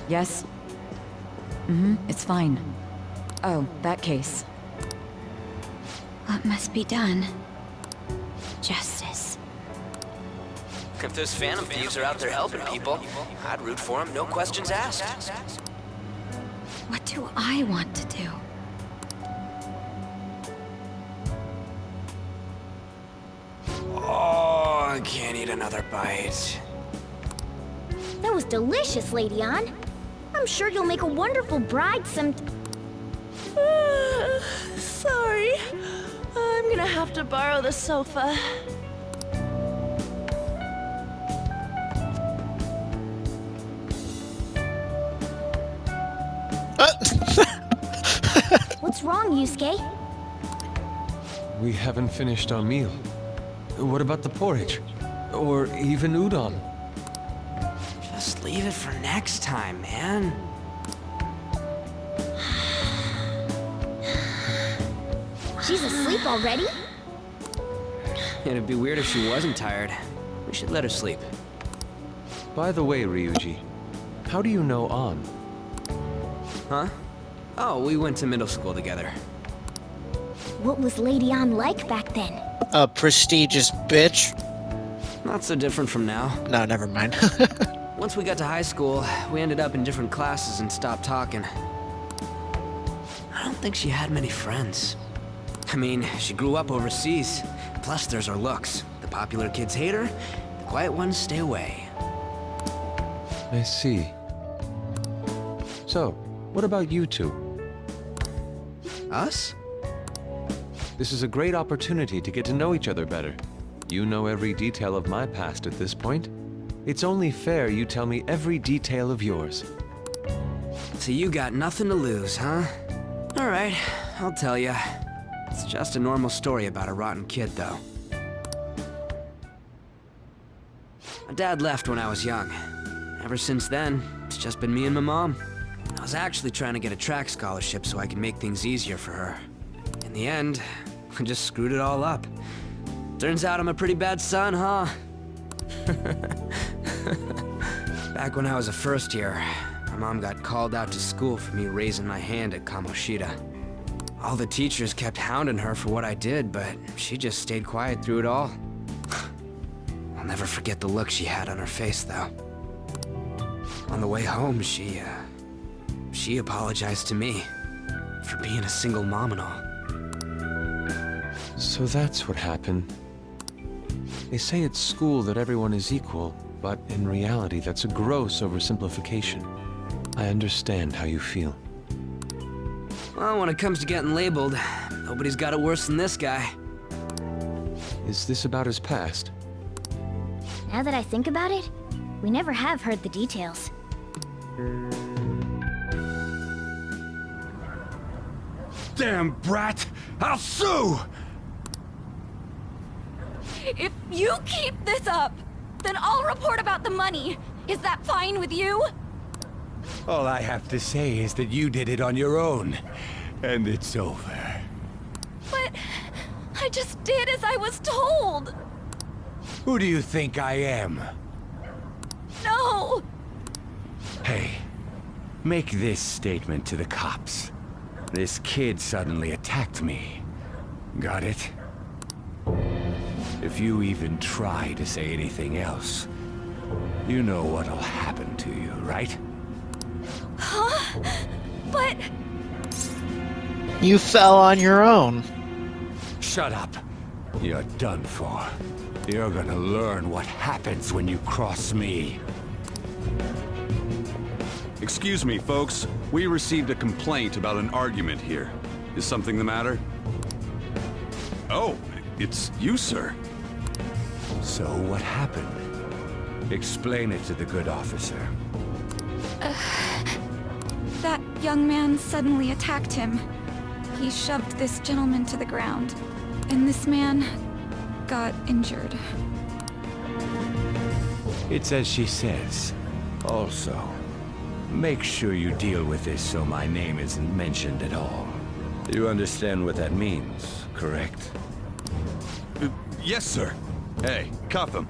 Yes? It's fine. Oh, that case. What must be done? Justice. If those Phantom Thieves are out there helping people, I'd root for them, no questions asked. What do I want to do? Oh, I can't eat another bite. That was delicious, Lady Ann. I'm sure you'll make a wonderful bride some... Sorry. I'm gonna have to borrow the sofa. What's wrong, Yusuke? We haven't finished our meal. What about the porridge? Or even udon? Just leave it for next time, man. She's asleep already? It'd be weird if she wasn't tired. We should let her sleep. By the way, Ryuji, how do you know An? Huh? Oh, we went to middle school together. What was Lady Ann like back then? A prestigious bitch. Not so different from now. No, never mind. Once we got to high school, we ended up in different classes and stopped talking. I don't think she had many friends. I mean, she grew up overseas. Plus, there's her looks. The popular kids hate her, the quiet ones stay away. I see. So, what about you two? Us? This is a great opportunity to get to know each other better. You know every detail of my past at this point. It's only fair you tell me every detail of yours. So you got nothing to lose, huh? Alright, I'll tell ya. It's just a normal story about a rotten kid, though. My dad left when I was young. Ever since then, it's just been me and my mom. I was actually trying to get a track scholarship so I could make things easier for her. In the end, I just screwed it all up. Turns out I'm a pretty bad son, huh? Back when I was a first year, my mom got called out to school for me raising my hand at Kamoshida. All the teachers kept hounding her for what I did, but she just stayed quiet through it all. I'll never forget the look she had on her face, though. On the way home, she apologized to me for being a single mom and all. So that's what happened. They say at school that everyone is equal, but in reality that's a gross oversimplification. I understand how you feel. Well, when it comes to getting labeled, nobody's got it worse than this guy. Is this about his past? Now that I think about it, we never have heard the details. Damn brat! I'll sue! If you keep this up, then I'll report about the money. Is that fine with you? All I have to say is that you did it on your own, and it's over. But I just did as I was told. Who do you think I am? No! Hey, make this statement to the cops. This kid suddenly attacked me. Got it? If you even try to say anything else, you know what'll happen to you, right? Huh? But... You fell on your own. Shut up. You're done for. You're gonna learn what happens when you cross me. Excuse me, folks. We received a complaint about an argument here. Is something the matter? Oh, it's you, sir. So what happened? Explain it to the good officer. That young man suddenly attacked him. He shoved this gentleman to the ground, and this man got injured. It's as she says. Also, make sure you deal with this so my name isn't mentioned at all. You understand what that means, correct? Yes, sir. Hey, cuff him.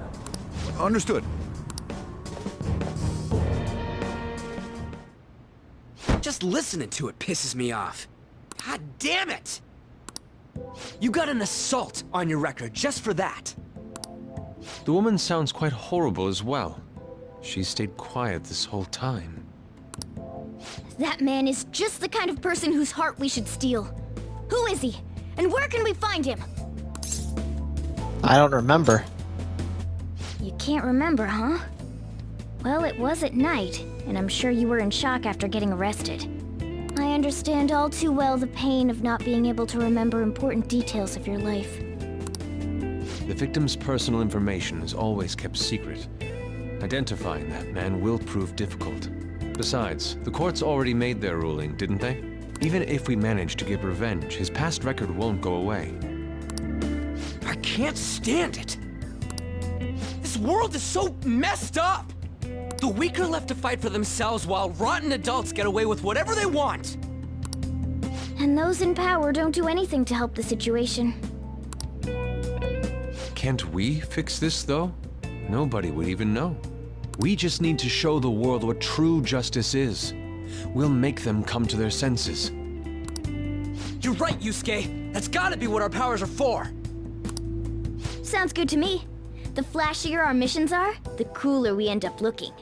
Understood. Just listening to it pisses me off. God damn it! You got an assault on your record just for that. The woman sounds quite horrible as well. She stayed quiet this whole time. That man is just the kind of person whose heart we should steal. Who is he? And where can we find him? I don't remember. You can't remember, huh? Well, it was at night, and I'm sure you were in shock after getting arrested. I understand all too well the pain of not being able to remember important details of your life. The victim's personal information is always kept secret. Identifying that man will prove difficult. Besides, the courts already made their ruling, didn't they? Even if we manage to get revenge, his past record won't go away. I can't stand it. This world is so messed up. The weak are left to fight for themselves while rotten adults get away with whatever they want. And those in power don't do anything to help the situation. Can't we fix this, though? Nobody would even know. We just need to show the world what true justice is. We'll make them come to their senses. You're right, Yusuke. That's gotta be what our powers are for. Sounds good to me. The flashier our missions are, the cooler we end up looking.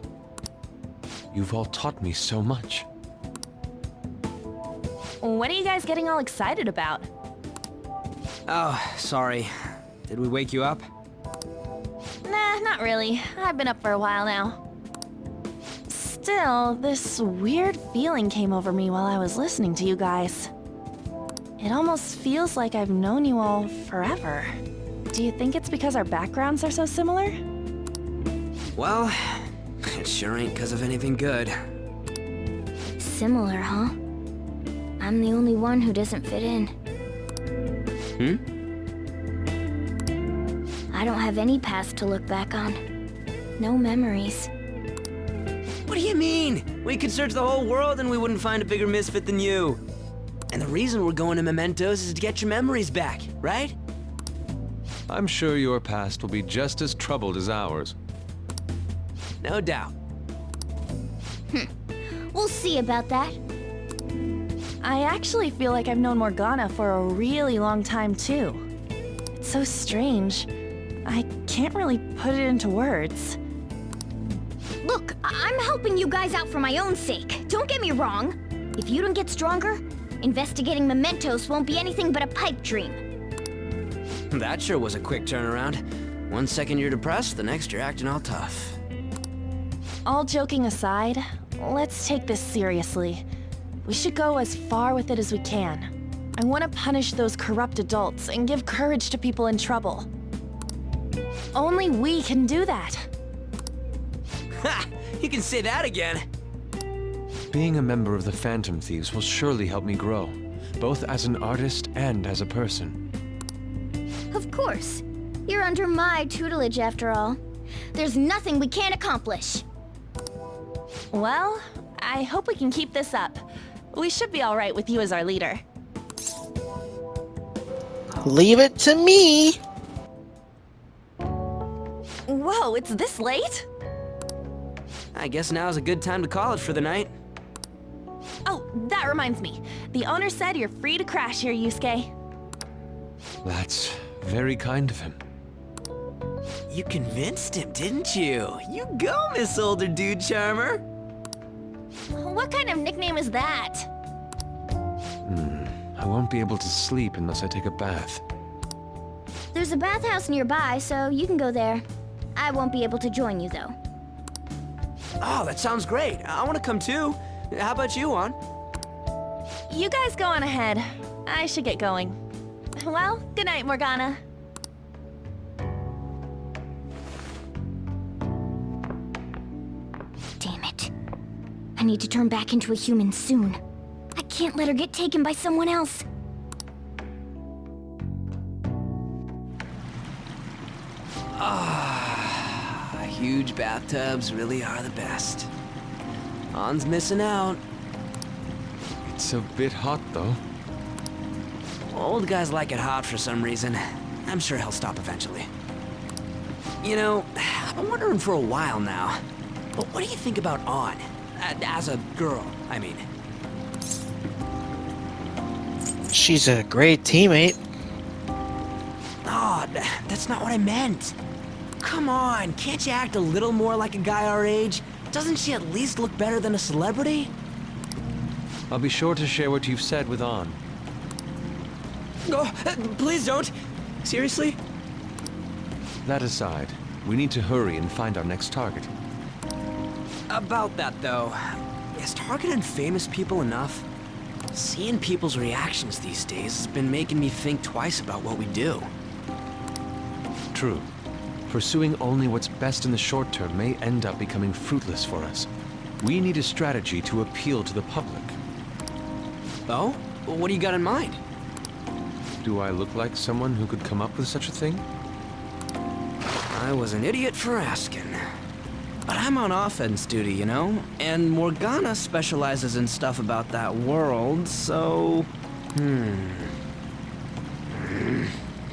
You've all taught me so much. What are you guys getting all excited about? Oh, sorry. Did we wake you up? Nah, not really. I've been up for a while now. Still, this weird feeling came over me while I was listening to you guys. It almost feels like I've known you all forever. Do you think it's because our backgrounds are so similar? Well, it sure ain't because of anything good. Similar, huh? I'm the only one who doesn't fit in. I don't have any past to look back on. No memories. What do you mean? We could search the whole world and we wouldn't find a bigger misfit than you. And the reason we're going to Mementos is to get your memories back, right? I'm sure your past will be just as troubled as ours. No doubt. We'll see about that. I actually feel like I've known Morgana for a really long time, too. It's so strange. I can't really put it into words. Look, I'm helping you guys out for my own sake. Don't get me wrong. If you don't get stronger, investigating Mementos won't be anything but a pipe dream. That sure was a quick turnaround. 1 second you're depressed, the next you're acting all tough. All joking aside, let's take this seriously. We should go as far with it as we can. I want to punish those corrupt adults and give courage to people in trouble. Only we can do that. Ha! You can say that again. Being a member of the Phantom Thieves will surely help me grow, both as an artist and as a person. Of course. You're under my tutelage after all. There's nothing we can't accomplish. Well, I hope we can keep this up. We should be all right with you as our leader. Leave it to me! Whoa, it's this late? I guess now's a good time to call it for the night. Oh, that reminds me. The owner said you're free to crash here, Yusuke. That's very kind of him. You convinced him, didn't you? You go, Miss Older Dude Charmer. What kind of nickname is that? I won't be able to sleep unless I take a bath. There's a bathhouse nearby, so you can go there. I won't be able to join you, though. Oh, that sounds great. I want to come too. How about you, An? You guys go on ahead. I should get going. Well, good night, Morgana. Damn it. I need to turn back into a human soon. I can't let her get taken by someone else. Huge bathtubs really are the best. An's missing out. It's a bit hot, though. Old guys like it hot for some reason. I'm sure he'll stop eventually. You know, I've been wondering for a while now. But what do you think about An? As a girl, I mean. She's a great teammate. Oh, that's not what I meant. Come on, can't you act a little more like a guy our age? Doesn't she at least look better than a celebrity? I'll be sure to share what you've said with An. Oh, please don't. Seriously? That aside, we need to hurry and find our next target. About that, though, is targeting famous people enough? Seeing people's reactions these days has been making me think twice about what we do. True. Pursuing only what's best in the short term may end up becoming fruitless for us. We need a strategy to appeal to the public. Oh? What do you got in mind? Do I look like someone who could come up with such a thing? I was an idiot for asking. But I'm on offense duty, you know? And Morgana specializes in stuff about that world, so...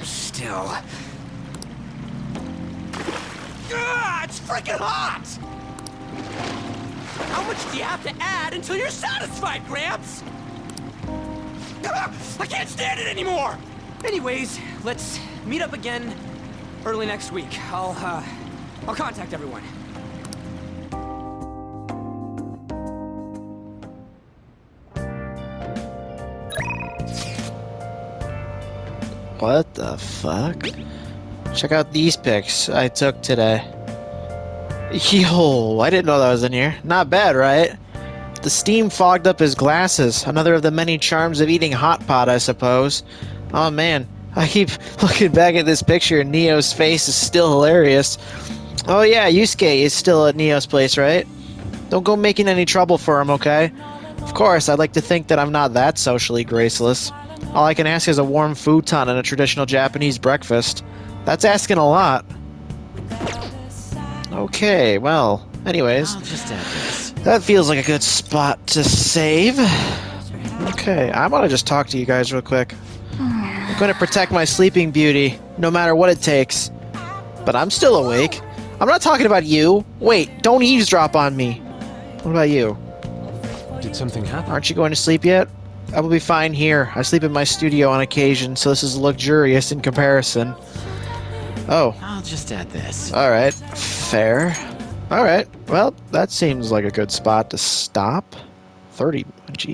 Still... it's freaking hot! How much do you have to add until you're satisfied, Gramps? I can't stand it anymore! Anyways, let's meet up again early next week. I'll contact everyone. What the fuck? Check out these pics I took today. Yo, I didn't know that was in here. Not bad, right? The steam fogged up his glasses. Another of the many charms of eating hot pot, I suppose. Oh man, I keep looking back at this picture and Neo's face is still hilarious. Oh yeah, Yusuke is still at Neo's place, right? Don't go making any trouble for him, okay? Of course, I'd like to think that I'm not that socially graceless. All I can ask is a warm futon and a traditional Japanese breakfast. That's asking a lot. Okay, well, anyways. That feels like a good spot to save. Okay, I want to just talk to you guys real quick. I'm going to protect my sleeping beauty, no matter what it takes. But I'm still awake. I'm not talking about you. Wait, don't eavesdrop on me. What about you? Did something happen? Aren't you going to sleep yet? I will be fine here. I sleep in my studio on occasion, so this is luxurious in comparison. Oh. I'll just add this. Alright, fair. Alright, well, that seems like a good spot to stop. 30, geez.